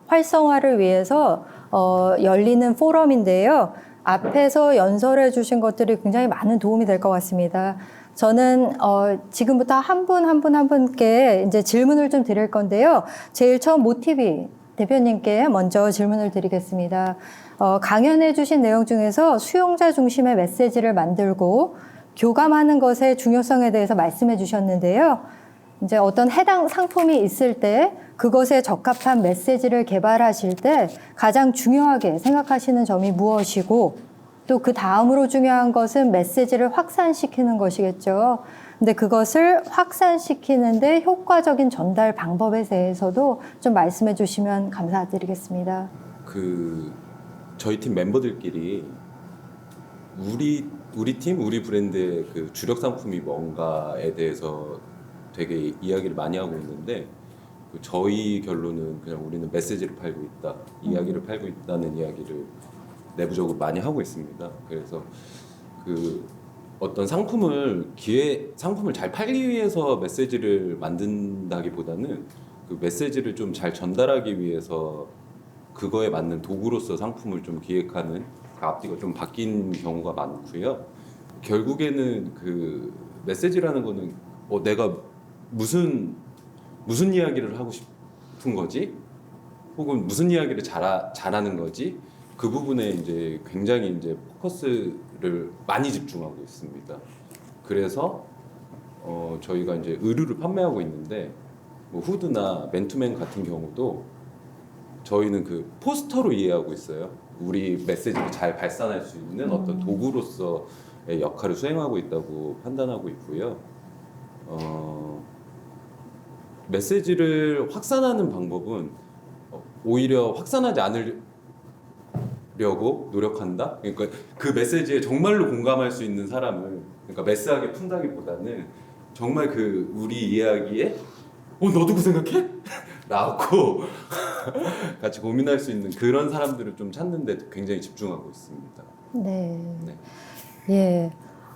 활성화를 위해서 열리는 포럼인데요. 앞에서 연설해 주신 것들이 굉장히 많은 도움이 될 것 같습니다. 저는 지금부터 한 분께 이제 질문을 좀 드릴 건데요. 제일 처음 모티비 대표님께 먼저 질문을 드리겠습니다. 강연해 주신 내용 중에서 수용자 중심의 메시지를 만들고 교감하는 것의 중요성에 대해서 말씀해 주셨는데요. 이제 어떤 해당 상품이 있을 때 그것에 적합한 메시지를 개발하실 때 가장 중요하게 생각하시는 점이 무엇이고 또 그 다음으로 중요한 것은 메시지를 확산시키는 것이겠죠. 근데 그것을 확산시키는데 효과적인 전달 방법에 대해서도 좀 말씀해 주시면 감사드리겠습니다. 저희 팀 멤버들끼리 우리 팀, 우리 브랜드의 그 주력 상품이 뭔가에 대해서 되게 이야기를 많이 하고 있는데 저희 결론은 그냥 우리는 메시지를 팔고 있다, 이야기를 팔고 있다는 이야기를 내부적으로 많이 하고 있습니다. 그래서 그 어떤 상품을 잘 팔기 위해서 메시지를 만든다기보다는 그 메시지를 좀 잘 전달하기 위해서 그거에 맞는 도구로서 상품을 좀 기획하는 앞뒤가 좀 바뀐 경우가 많고요. 결국에는 그 메시지라는 거는 내가 무슨 이야기를 하고 싶은 거지? 혹은 무슨 이야기를 잘하는 거지? 그 부분에 이제 굉장히 이제 포커스를 많이 집중하고 있습니다. 그래서 저희가 이제 의류를 판매하고 있는데 뭐 후드나 맨투맨 같은 경우도 저희는 그 포스터로 이해하고 있어요. 우리 메시지를 잘 발산할 수 있는 어떤 도구로서의 역할을 수행하고 있다고 판단하고 있고요. 메시지를 확산하는 방법은 오히려 확산하지 않으려고 노력한다. 그러니까 그 메시지에 정말로 공감할 수 있는 사람을 그러니까 매스하게 푼다기보다는 정말 그 우리 이야기에 너도 그 생각해? 라고 같이 고민할 수 있는 그런 사람들을 좀 찾는 데 굉장히 집중하고 있습니다. 네. 네. 예.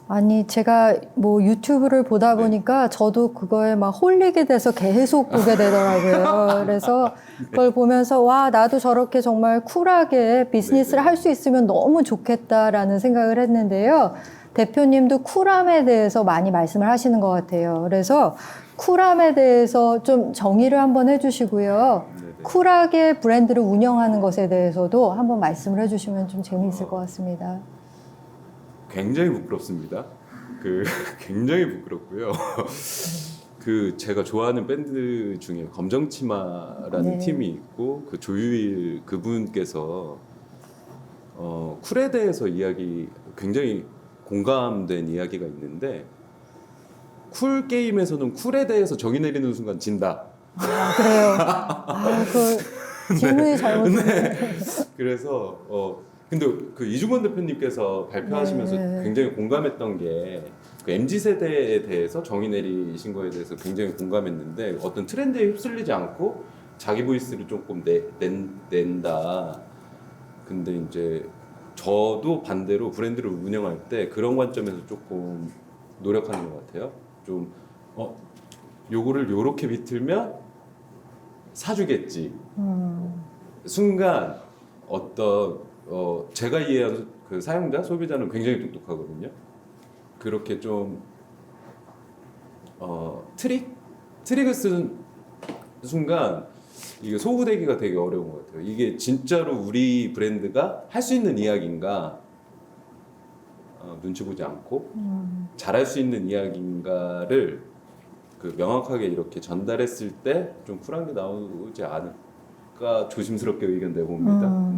아니 제가 뭐 유튜브를 보다 보니까 저도 그거에 막 홀리게 돼서 계속 보게 되더라고요. 그래서 그걸 보면서 와 나도 저렇게 정말 쿨하게 비즈니스를 할 수 있으면 너무 좋겠다라는 생각을 했는데요. 대표님도 쿨함에 대해서 많이 말씀을 하시는 것 같아요. 그래서 쿨함에 대해서 좀 정의를 한번 해주시고요. 쿨하게 브랜드를 운영하는 것에 대해서도 한번 말씀을 해주시면 좀 재미있을 것 같습니다. 굉장히 부끄럽습니다. 굉장히 부끄럽고요. 제가 좋아하는 밴드 중에 검정치마라는 네. 팀이 있고 그 조유일 그분께서 쿨에 대해서 굉장히 공감된 이야기가 있는데 쿨 게임에서는 쿨에 대해서 정의 내리는 순간 진다. 아, 그래요. 아, 그 질문이 잘못됐네. 그래서 근데 그 이중권 대표님께서 발표하시면서 네. 굉장히 공감했던 게 그 MZ 세대에 대해서 정의 내리신 거에 대해서 굉장히 공감했는데 어떤 트렌드에 휩쓸리지 않고 자기 보이스를 조금 낸다. 근데 이제 저도 반대로 브랜드를 운영할 때 그런 관점에서 조금 노력하는 것 같아요. 좀 요거를 요렇게 비틀면 사주겠지. 순간 어떤 제가 이해하는 그 사용자 소비자는 굉장히 똑똑하거든요. 그렇게 좀 트릭을 쓰는 순간 이게 소구되기가 되게 어려운 것 같아요. 이게 진짜로 우리 브랜드가 할 수 있는 이야기인가, 눈치 보지 않고 잘할 수 있는 이야기인가를 그 명확하게 이렇게 전달했을 때 좀 쿨한 게 나오지 않을까 조심스럽게 의견 내봅니다.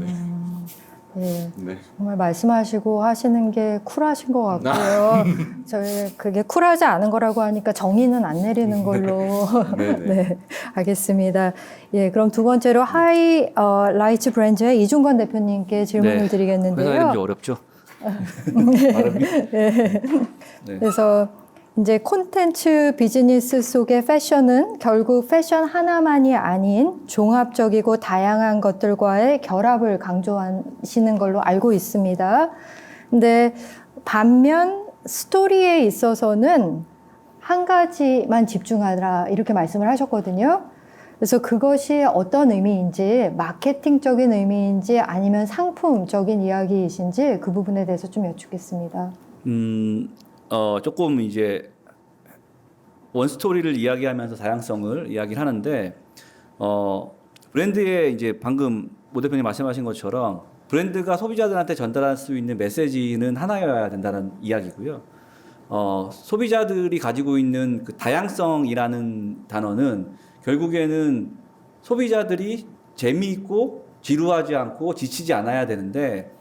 예, 네. 정말 말씀하시고 하시는 게 쿨하신 것 같고요. 저희 그게 쿨하지 않은 거라고 하니까 정의는 안 내리는 걸로. 네네. 네, 알겠습니다. 예, 그럼 두 번째로 하이라이트 브랜드의 이중권 대표님께 질문을 네. 드리겠는데요. 회사 이름이 어렵죠? 네. 그래서 이제 콘텐츠 비즈니스 속의 패션은 결국 패션 하나만이 아닌 종합적이고 다양한 것들과의 결합을 강조하시는 걸로 알고 있습니다. 근데 반면 스토리에 있어서는 한 가지만 집중하라 이렇게 말씀을 하셨거든요. 그래서 그것이 어떤 의미인지, 마케팅적인 의미인지 아니면 상품적인 이야기이신지 그 부분에 대해서 좀 여쭙겠습니다. 조금 이제 원 스토리를 이야기하면서 다양성을 이야기를 하는데 브랜드의 이제 방금 모 대표님 말씀하신 것처럼 브랜드가 소비자들한테 전달할 수 있는 메시지는 하나여야 된다는 이야기고요. 소비자들이 가지고 있는 그 다양성이라는 단어는 결국에는 소비자들이 재미있고 지루하지 않고 지치지 않아야 되는데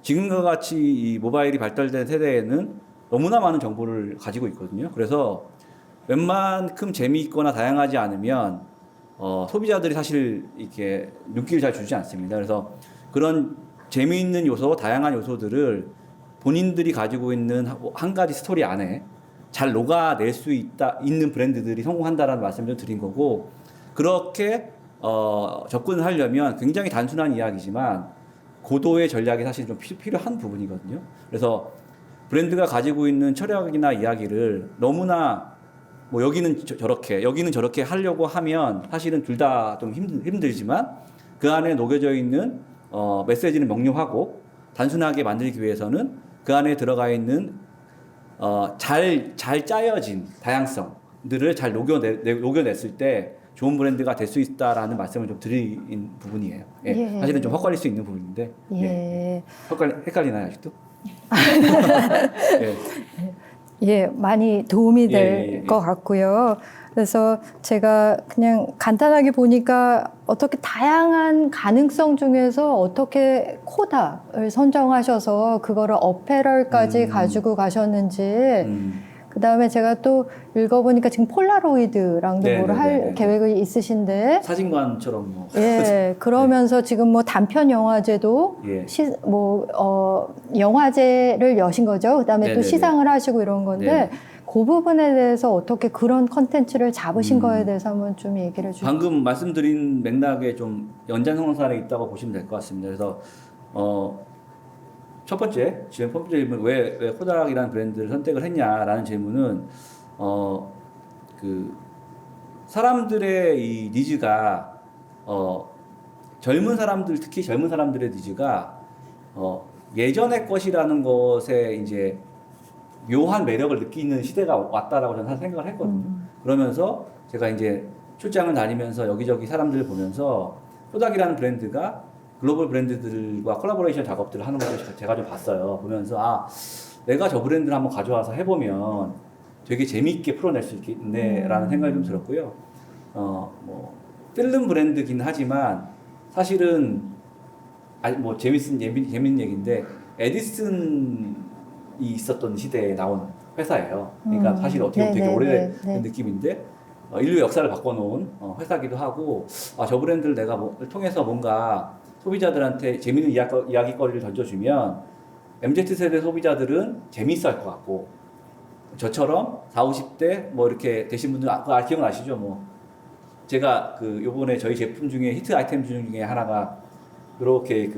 지금과 같이 이 모바일이 발달된 세대에는 너무나 많은 정보를 가지고 있거든요. 그래서 웬만큼 재미있거나 다양하지 않으면 소비자들이 사실 이렇게 눈길을 잘 주지 않습니다. 그래서 그런 재미있는 요소, 다양한 요소들을 본인들이 가지고 있는 한 가지 스토리 안에 잘 녹아낼 수 있는 브랜드들이 성공한다라는 말씀을 드린 거고, 그렇게 접근을 하려면 굉장히 단순한 이야기지만 고도의 전략이 사실 좀 필요한 부분이거든요. 그래서 브랜드가 가지고 있는 철학이나 이야기를 너무나 뭐 여기는 저렇게 여기는 저렇게 하려고 하면 사실은 둘 다 좀 힘들지만 그 안에 녹여져 있는 메시지는 명료하고 단순하게 만들기 위해서는 그 안에 들어가 있는 잘 짜여진 다양성들을 잘 녹여냈을 때 좋은 브랜드가 될 수 있다라는 말씀을 좀 드린 부분이에요. 예. 예. 사실은 좀 헛갈릴 수 있는 부분인데. 예. 헷갈리나요 아직도? 예. 예, 많이 도움이 될 것 같고요. 그래서 제가 그냥 간단하게 보니까 어떻게 다양한 가능성 중에서 어떻게 코닥을 선정하셔서 그거를 어페럴까지 가지고 가셨는지, 그 다음에 제가 또 읽어보니까 지금 폴라로이드랑도 뭘 할 계획이 있으신데, 사진관처럼 뭐. 예, 그러면서 지금 뭐 단편 영화제도 예. 영화제를 여신 거죠. 그다음에 또 네네네. 시상을 하시고 이런 건데 네네. 그 부분에 대해서 어떻게 그런 컨텐츠를 잡으신 거에 대해서 한번 좀 얘기를 해주세요. 방금 말씀드린 맥락에 좀 연장선상에 있다고 보시면 될 것 같습니다. 그래서 첫 번째 질문 왜 코닥이라는 브랜드를 선택을 했냐라는 질문은 그 사람들의 이 니즈가 젊은 사람들 특히 젊은 사람들의 니즈가 예전의 것이라는 것에 이제 묘한 매력을 느끼는 시대가 왔다라고 저는 생각을 했거든요. 그러면서 제가 이제 출장을 다니면서 여기저기 사람들을 보면서 코닥이라는 브랜드가 글로벌 브랜드들과 콜라보레이션 작업들을 하는 것을 제가 좀 봤어요. 보면서 내가 저 브랜드를 한번 가져와서 해보면 되게 재미있게 풀어낼 수 있겠네라는 생각이 좀 들었고요. 뭐 뜰는 브랜드긴 하지만 사실은 아니 뭐 재밌는 얘기인데 에디슨이 있었던 시대에 나온 회사예요. 그러니까 사실 어떻게 보면 되게 네네네, 오래된 네. 느낌인데 인류 역사를 바꿔놓은 회사기도 하고 저 브랜드를 내가 통해서 뭔가 소비자들한테 재밌는 이야기거리를 던져주면 MZ세대 소비자들은 재미있어 할 것 같고 저처럼 40, 50대 뭐 이렇게 되신 분들 기억나시죠? 뭐 제가 그 요번에 저희 제품 중에 히트 아이템 중에 하나가 이렇게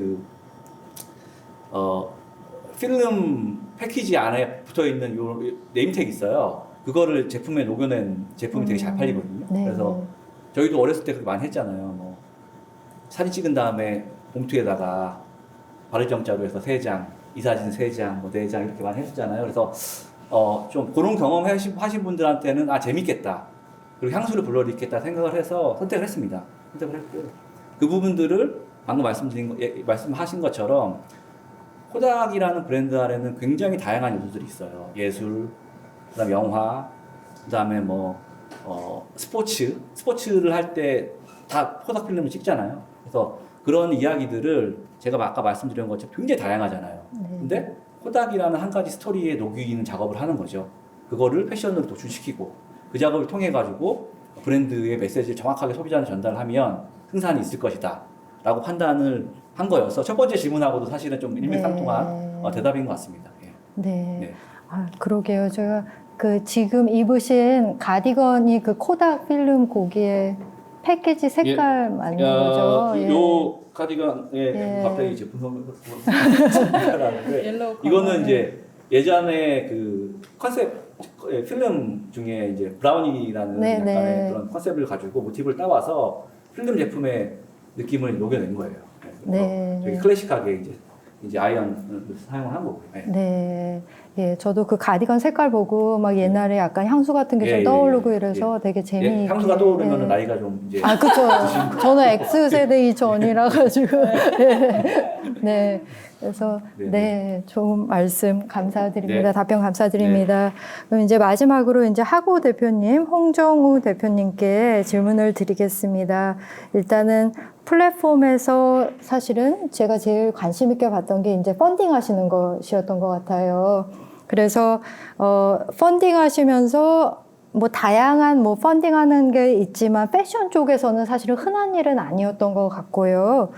필름 패키지 안에 붙어 있는 요 네임택 있어요. 그거를 제품에 녹여낸 제품이 되게 잘 팔리거든요. 네. 그래서 저희도 어렸을 때 그렇게 많이 했잖아요. 뭐 사진 찍은 다음에 봉투에다가 발을정자로 해서 3장, 이 사진 3장, 뭐 4장 이렇게 많이 했었잖아요. 그래서 좀 그런 경험 하신 분들한테는 재밌겠다. 그리고 향수를 불러일으키겠다 생각을 해서 선택을 했습니다. 선택을 했고 그 부분들을 방금 말씀하신 것처럼 코닥이라는 브랜드 안에는 굉장히 다양한 요소들이 있어요. 예술, 그다음 영화, 그다음에 뭐 스포츠를 할 때 다 코닥 필름을 찍잖아요. 그래서 그런 이야기들을 제가 아까 말씀드린 것처럼 굉장히 다양하잖아요. 네. 근데 코닥이라는 한 가지 스토리에 녹이는 작업을 하는 거죠. 그거를 패션으로 도출시키고 그 작업을 통해 가지고 브랜드의 메시지를 정확하게 소비자한테 전달하면 승산이 있을 것이다 라고 판단을 한 거여서 첫 번째 질문하고도 사실은 좀 일맥상통한 대답인 것 같습니다. 예. 네. 네. 그러게요. 제가 지금 입으신 가디건이 그 코닥 필름 고기의 패키지 색깔 맞는 거죠? 예. 요 카디건 예. 갑자기 제품 생각나는데 옐로우 이거는 컬러. 이제 예전에 그 컨셉 필름 중에 이제 브라운이라는 네, 약간의 네. 그런 컨셉을 가지고 모티브를 따와서 필름 제품의 느낌을 녹여낸 거예요. 네. 되게 클래식하게 이제 아이언을 사용을 한 거고요. 네. 네. 예, 저도 그 가디건 색깔 보고 막 옛날에 약간 향수 같은 게 좀 예, 떠오르고 예, 이래서 되게 재미있게. 향수가 떠오르면 예. 나이가 좀 이제 그쵸. 저는 X세대 이전이라 가지고. 네. 그래서, 네. 좋은 말씀 감사드립니다. 네. 답변 감사드립니다. 그럼 이제 마지막으로 이제 하고 대표님, 홍정우 대표님께 질문을 드리겠습니다. 일단은 플랫폼에서 사실은 제가 제일 관심 있게 봤던 게 이제 펀딩 하시는 것이었던 것 같아요. 그래서, 펀딩 하시면서 뭐 다양한 뭐 펀딩하는 게 있지만 패션 쪽에서는 사실은 흔한 일은 아니었던 것 같고요.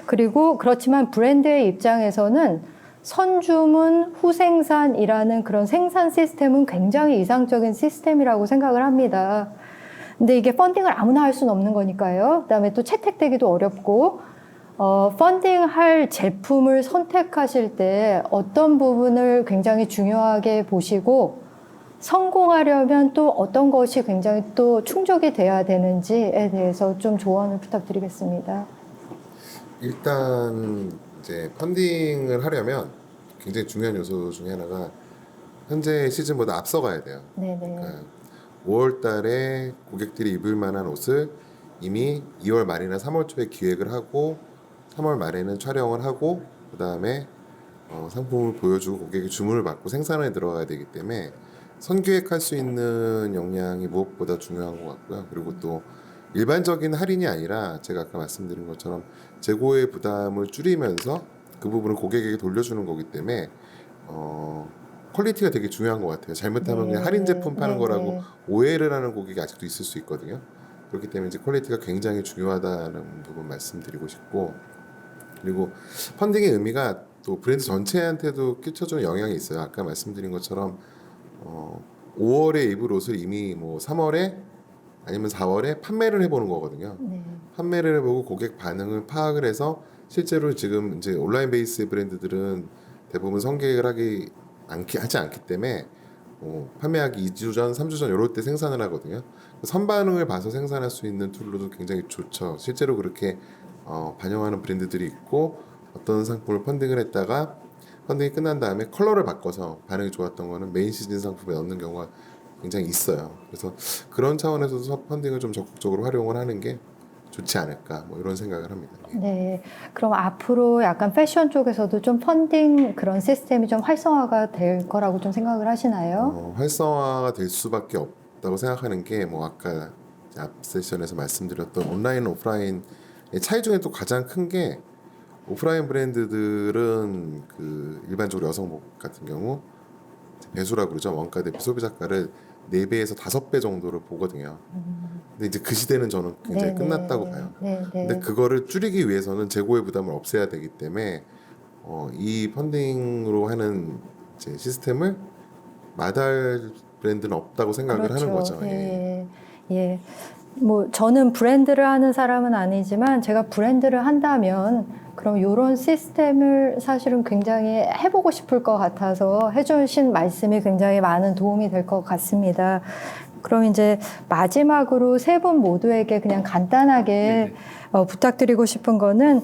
그리고 그렇지만 브랜드의 입장에서는 선주문, 후생산이라는 그런 생산 시스템은 굉장히 이상적인 시스템이라고 생각을 합니다. 근데 이게 펀딩을 아무나 할 수는 없는 거니까요. 그다음에 또 채택되기도 어렵고 펀딩할 제품을 선택하실 때 어떤 부분을 굉장히 중요하게 보시고 성공하려면 또 어떤 것이 굉장히 또 충족이 돼야 되는지에 대해서 좀 조언을 부탁드리겠습니다. 일단 이제 펀딩을 하려면 굉장히 중요한 요소 중에 하나가 현재 시즌보다 앞서가야 돼요. 네네. 그러니까 5월 달에 고객들이 입을 만한 옷을 이미 2월 말이나 3월 초에 기획을 하고 3월 말에는 촬영을 하고 그 다음에 상품을 보여주고 고객의 주문을 받고 생산에 들어가야 되기 때문에 선기획할 수 있는 역량이 무엇보다 중요한 것 같고요. 그리고 또 일반적인 할인이 아니라 제가 아까 말씀드린 것처럼 재고의 부담을 줄이면서 그 부분을 고객에게 돌려주는 거기 때문에 퀄리티가 되게 중요한 것 같아요. 잘못하면 네. 그냥 할인 제품 파는 네, 거라고 네. 오해를 하는 고객이 아직도 있을 수 있거든요. 그렇기 때문에 이제 퀄리티가 굉장히 중요하다는 부분 말씀드리고 싶고, 그리고 펀딩의 의미가 또 브랜드 전체한테도 끼쳐주는 영향이 있어요. 아까 말씀드린 것처럼 5월에 입을 옷을 이미 뭐 3월에 아니면 4월에 판매를 해보는 거거든요. 네. 판매를 해보고 고객 반응을 파악을 해서 실제로 지금 이제 온라인 베이스의 브랜드들은 대부분 선계획을 하지 않기 때문에 판매하기 2주 전, 3주 전 이럴 때 생산을 하거든요. 선반응을 봐서 생산할 수 있는 툴로도 굉장히 좋죠. 실제로 그렇게 반영하는 브랜드들이 있고, 어떤 상품을 펀딩을 했다가 펀딩이 끝난 다음에 컬러를 바꿔서 반응이 좋았던 거는 메인 시즌 상품에 넣는 경우가 굉장히 있어요. 그래서 그런 차원에서도 펀딩을 좀 적극적으로 활용을 하는 게 좋지 않을까, 뭐 이런 생각을 합니다. 예. 네. 그럼 앞으로 약간 패션 쪽에서도 좀 펀딩 그런 시스템이 좀 활성화가 될 거라고 좀 생각을 하시나요? 활성화가 될 수밖에 없다고 생각하는 게 뭐 아까 앞 세션에서 말씀드렸던 온라인 오프라인의 차이 중에 또 가장 큰 게 오프라인 브랜드들은 그 일반적으로 여성복 같은 경우 배수라고 그러죠. 원가 대비 소비자가를 4배에서 5배 정도를 보거든요. 근데 이제 그 시대는 저는 굉장히 네네. 끝났다고 봐요. 네, 네. 근데 그거를 줄이기 위해서는 재고의 부담을 없애야 되기 때문에 이 펀딩으로 하는 이제 시스템을 마다할 브랜드는 없다고 생각을 하는 거죠. 예. 예. 예. 뭐 저는 브랜드를 하는 사람은 아니지만 제가 브랜드를 한다면 그럼 이런 시스템을 사실은 굉장히 해보고 싶을 것 같아서 해주신 말씀이 굉장히 많은 도움이 될 것 같습니다. 그럼 이제 마지막으로 세 분 모두에게 그냥 간단하게 부탁드리고 싶은 거는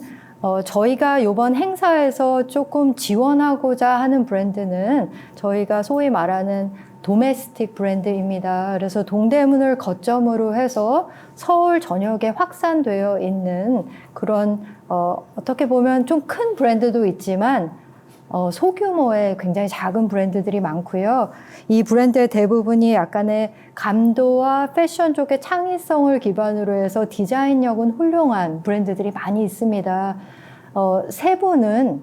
저희가 이번 행사에서 조금 지원하고자 하는 브랜드는 저희가 소위 말하는 도메스틱 브랜드입니다. 그래서 동대문을 거점으로 해서 서울 전역에 확산되어 있는 그런 어떻게 보면 좀 큰 브랜드도 있지만 소규모의 굉장히 작은 브랜드들이 많고요. 이 브랜드의 대부분이 약간의 감도와 패션 쪽의 창의성을 기반으로 해서 디자인력은 훌륭한 브랜드들이 많이 있습니다. 세 분은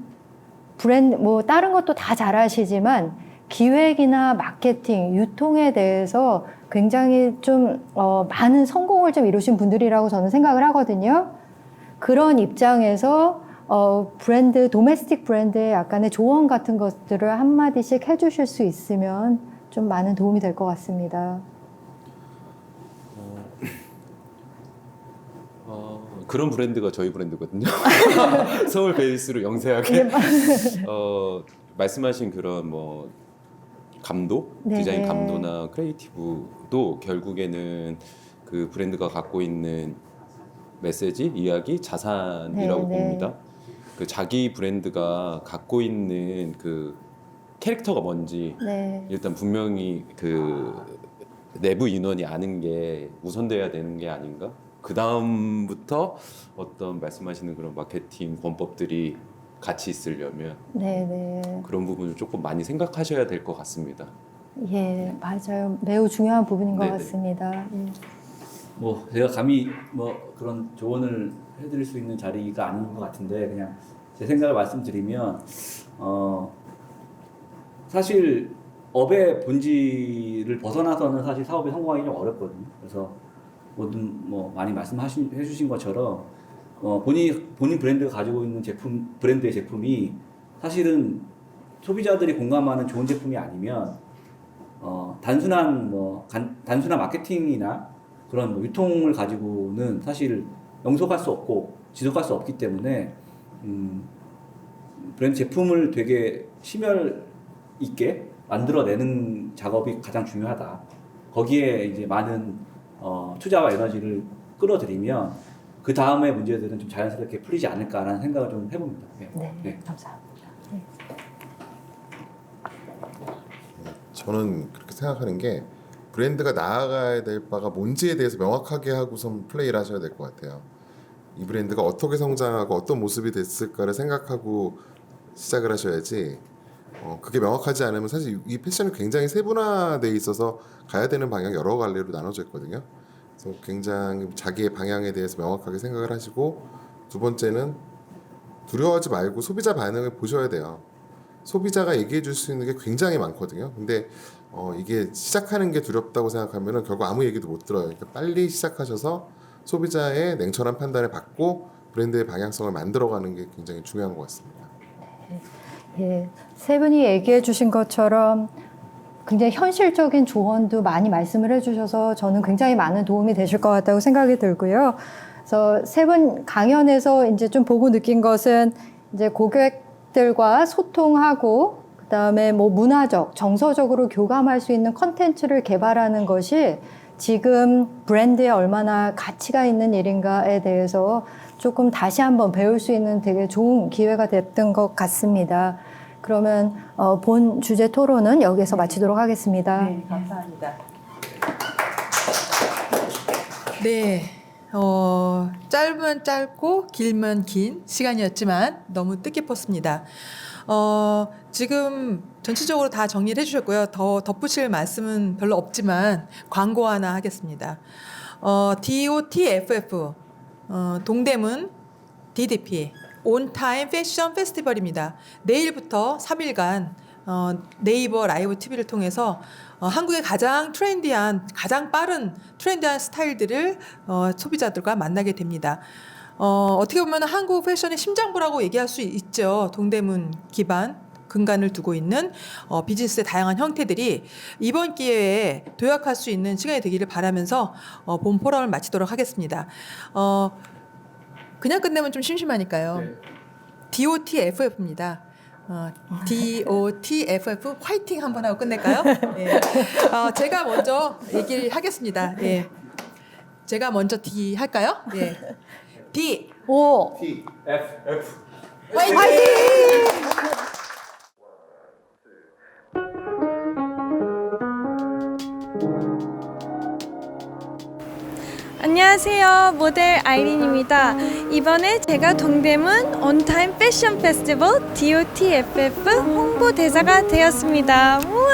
브랜드, 뭐 다른 것도 다 잘하시지만 기획이나 마케팅, 유통에 대해서 굉장히 좀 많은 성공을 좀 이루신 분들이라고 저는 생각을 하거든요. 그런 입장에서 브랜드, 도메스틱 브랜드의 약간의 조언 같은 것들을 한마디씩 해주실 수 있으면 좀 많은 도움이 될 것 같습니다. 그런 브랜드가 저희 브랜드거든요. 서울 베이스로 영세하게 말씀하신 그런 뭐 감도, 네, 디자인 네. 감도나 크리에이티브도 결국에는 그 브랜드가 갖고 있는 메시지, 이야기, 자산이라고 네, 네. 봅니다. 그 자기 브랜드가 갖고 있는 그 캐릭터가 뭔지 네. 일단 분명히 그 내부 인원이 아는 게 우선돼야 되는 게 아닌가? 그 다음부터 어떤 말씀하시는 그런 마케팅 권법들이 같이 있으려면 네, 네. 그런 부분을 조금 많이 생각하셔야 될 것 같습니다. 예, 맞아요. 매우 중요한 부분인 것 네네. 같습니다. 예. 뭐 제가 감히 뭐 그런 조언을 해드릴 수 있는 자리가 아닌 것 같은데 그냥 제 생각을 말씀드리면 사실 업의 본질을 벗어나서는 사실 사업이 성공하기 좀 어렵거든요. 그래서 모든 뭐 많이 해주신 것처럼 본인 브랜드가 가지고 있는 제품 브랜드의 제품이 사실은 소비자들이 공감하는 좋은 제품이 아니면 단순한 단순한 마케팅이나 그런 뭐 유통을 가지고는 사실 영속할 수 없고 지속할 수 없기 때문에 브랜드 제품을 되게 심혈 있게 만들어내는 작업이 가장 중요하다. 거기에 이제 많은 투자와 에너지를 끌어들이면 그 다음의 문제들은 좀 자연스럽게 풀리지 않을까라는 생각을 좀 해봅니다. 네, 네. 감사합니다. 저는 그렇게 생각하는 게 브랜드가 나아가야 될 바가 뭔지에 대해서 명확하게 하고선 플레이를 하셔야 될 것 같아요. 이 브랜드가 어떻게 성장하고 어떤 모습이 됐을까를 생각하고 시작을 하셔야지 그게 명확하지 않으면 사실 이 패션이 굉장히 세분화되어 있어서 가야 되는 방향이 여러 갈래로 나눠져 있거든요. 그래서 굉장히 자기의 방향에 대해서 명확하게 생각을 하시고 두 번째는 두려워하지 말고 소비자 반응을 보셔야 돼요. 소비자가 얘기해 줄 수 있는 게 굉장히 많거든요. 근데 이게 시작하는 게 두렵다고 생각하면 결국 아무 얘기도 못 들어요. 그러니까 빨리 시작하셔서 소비자의 냉철한 판단을 받고 브랜드의 방향성을 만들어가는 게 굉장히 중요한 것 같습니다. 예, 세 분이 얘기해 주신 것처럼 굉장히 현실적인 조언도 많이 말씀을 해주셔서 저는 굉장히 많은 도움이 되실 것 같다고 생각이 들고요. 그래서 세 분 강연에서 이제 좀 보고 느낀 것은 이제 고객들과 소통하고 그다음에 뭐 문화적, 정서적으로 교감할 수 있는 컨텐츠를 개발하는 것이 지금 브랜드에 얼마나 가치가 있는 일인가에 대해서 조금 다시 한번 배울 수 있는 되게 좋은 기회가 됐던 것 같습니다. 그러면 본 주제 토론은 여기서 마치도록 하겠습니다. 네, 감사합니다. 네, 짧으면 짧고 길면 긴 시간이었지만 너무 뜻깊었습니다. 지금 전체적으로 다 정리를 해주셨고요. 더 덧붙일 말씀은 별로 없지만 광고 하나 하겠습니다. DOTFF, 동대문 DDP, 온타임 패션 페스티벌입니다. 내일부터 3일간 네이버 라이브 TV를 통해서 한국의 가장 트렌디한, 가장 빠른 트렌디한 스타일들을 소비자들과 만나게 됩니다. 어떻게 보면 한국 패션의 심장부라고 얘기할 수 있죠. 동대문 기반 근간을 두고 있는 비즈니스의 다양한 형태들이 이번 기회에 도약할 수 있는 시간이 되기를 바라면서 본 포럼을 마치도록 하겠습니다. 그냥 끝내면 좀 심심하니까요. DOTFF입니다. DOTFF 화이팅 한번 하고 끝낼까요? 예. 제가 먼저 얘기를 하겠습니다. 예. 제가 먼저 D 할까요? 예. D 오. 화이팅! 안녕하세요. 모델 아이린입니다. 이번에 제가 동대문 온타임 패션 페스티벌 DOTFF 홍보대사가 되었습니다. 우와!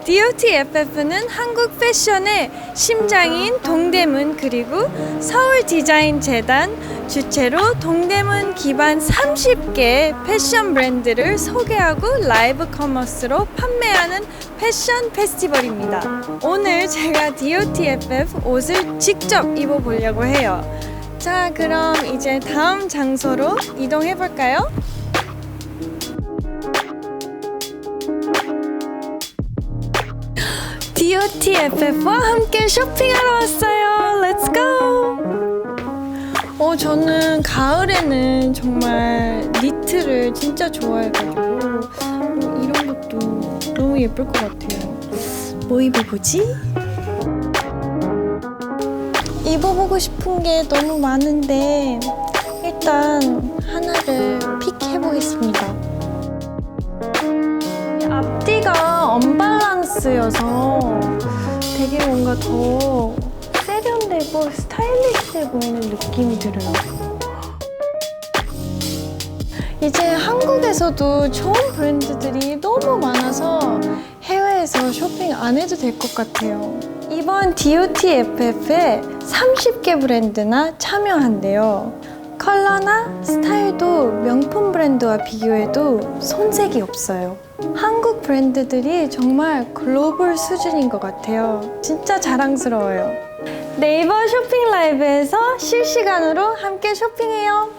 DOTFF는 한국 패션의 심장인 동대문 그리고 서울 디자인 재단 주최로 동대문 기반 30개 패션 브랜드를 소개하고 라이브 커머스로 판매하는 패션 페스티벌입니다. 오늘 제가 DOTFF 옷을 직접 입어보려고 해요. 자, 그럼 이제 다음 장소로 이동해 볼까요? DOTFF와 함께 쇼핑하러 왔어요. Let's go! 저는 가을에는 정말 니트를 진짜 좋아해가지고 이런 것도 너무 예쁠 것 같아요. 뭐 입어보지? 입어보고 싶은 게 너무 많은데 일단 하나를 픽해보겠습니다. 앞뒤가 언밸런스여서 되게 뭔가 더 세련되고 스타일리시해 보이는 느낌이 들어요. 이제 한국에서도 좋은 브랜드들이 너무 많아서 해외에서 쇼핑 안 해도 될 것 같아요. 이번 DOTFF에 30개 브랜드나 참여한대요. 컬러나 스타일도 명품 브랜드와 비교해도 손색이 없어요. 한국 브랜드들이 정말 글로벌 수준인 것 같아요. 진짜 자랑스러워요. 네이버 쇼핑 라이브에서 실시간으로 함께 쇼핑해요.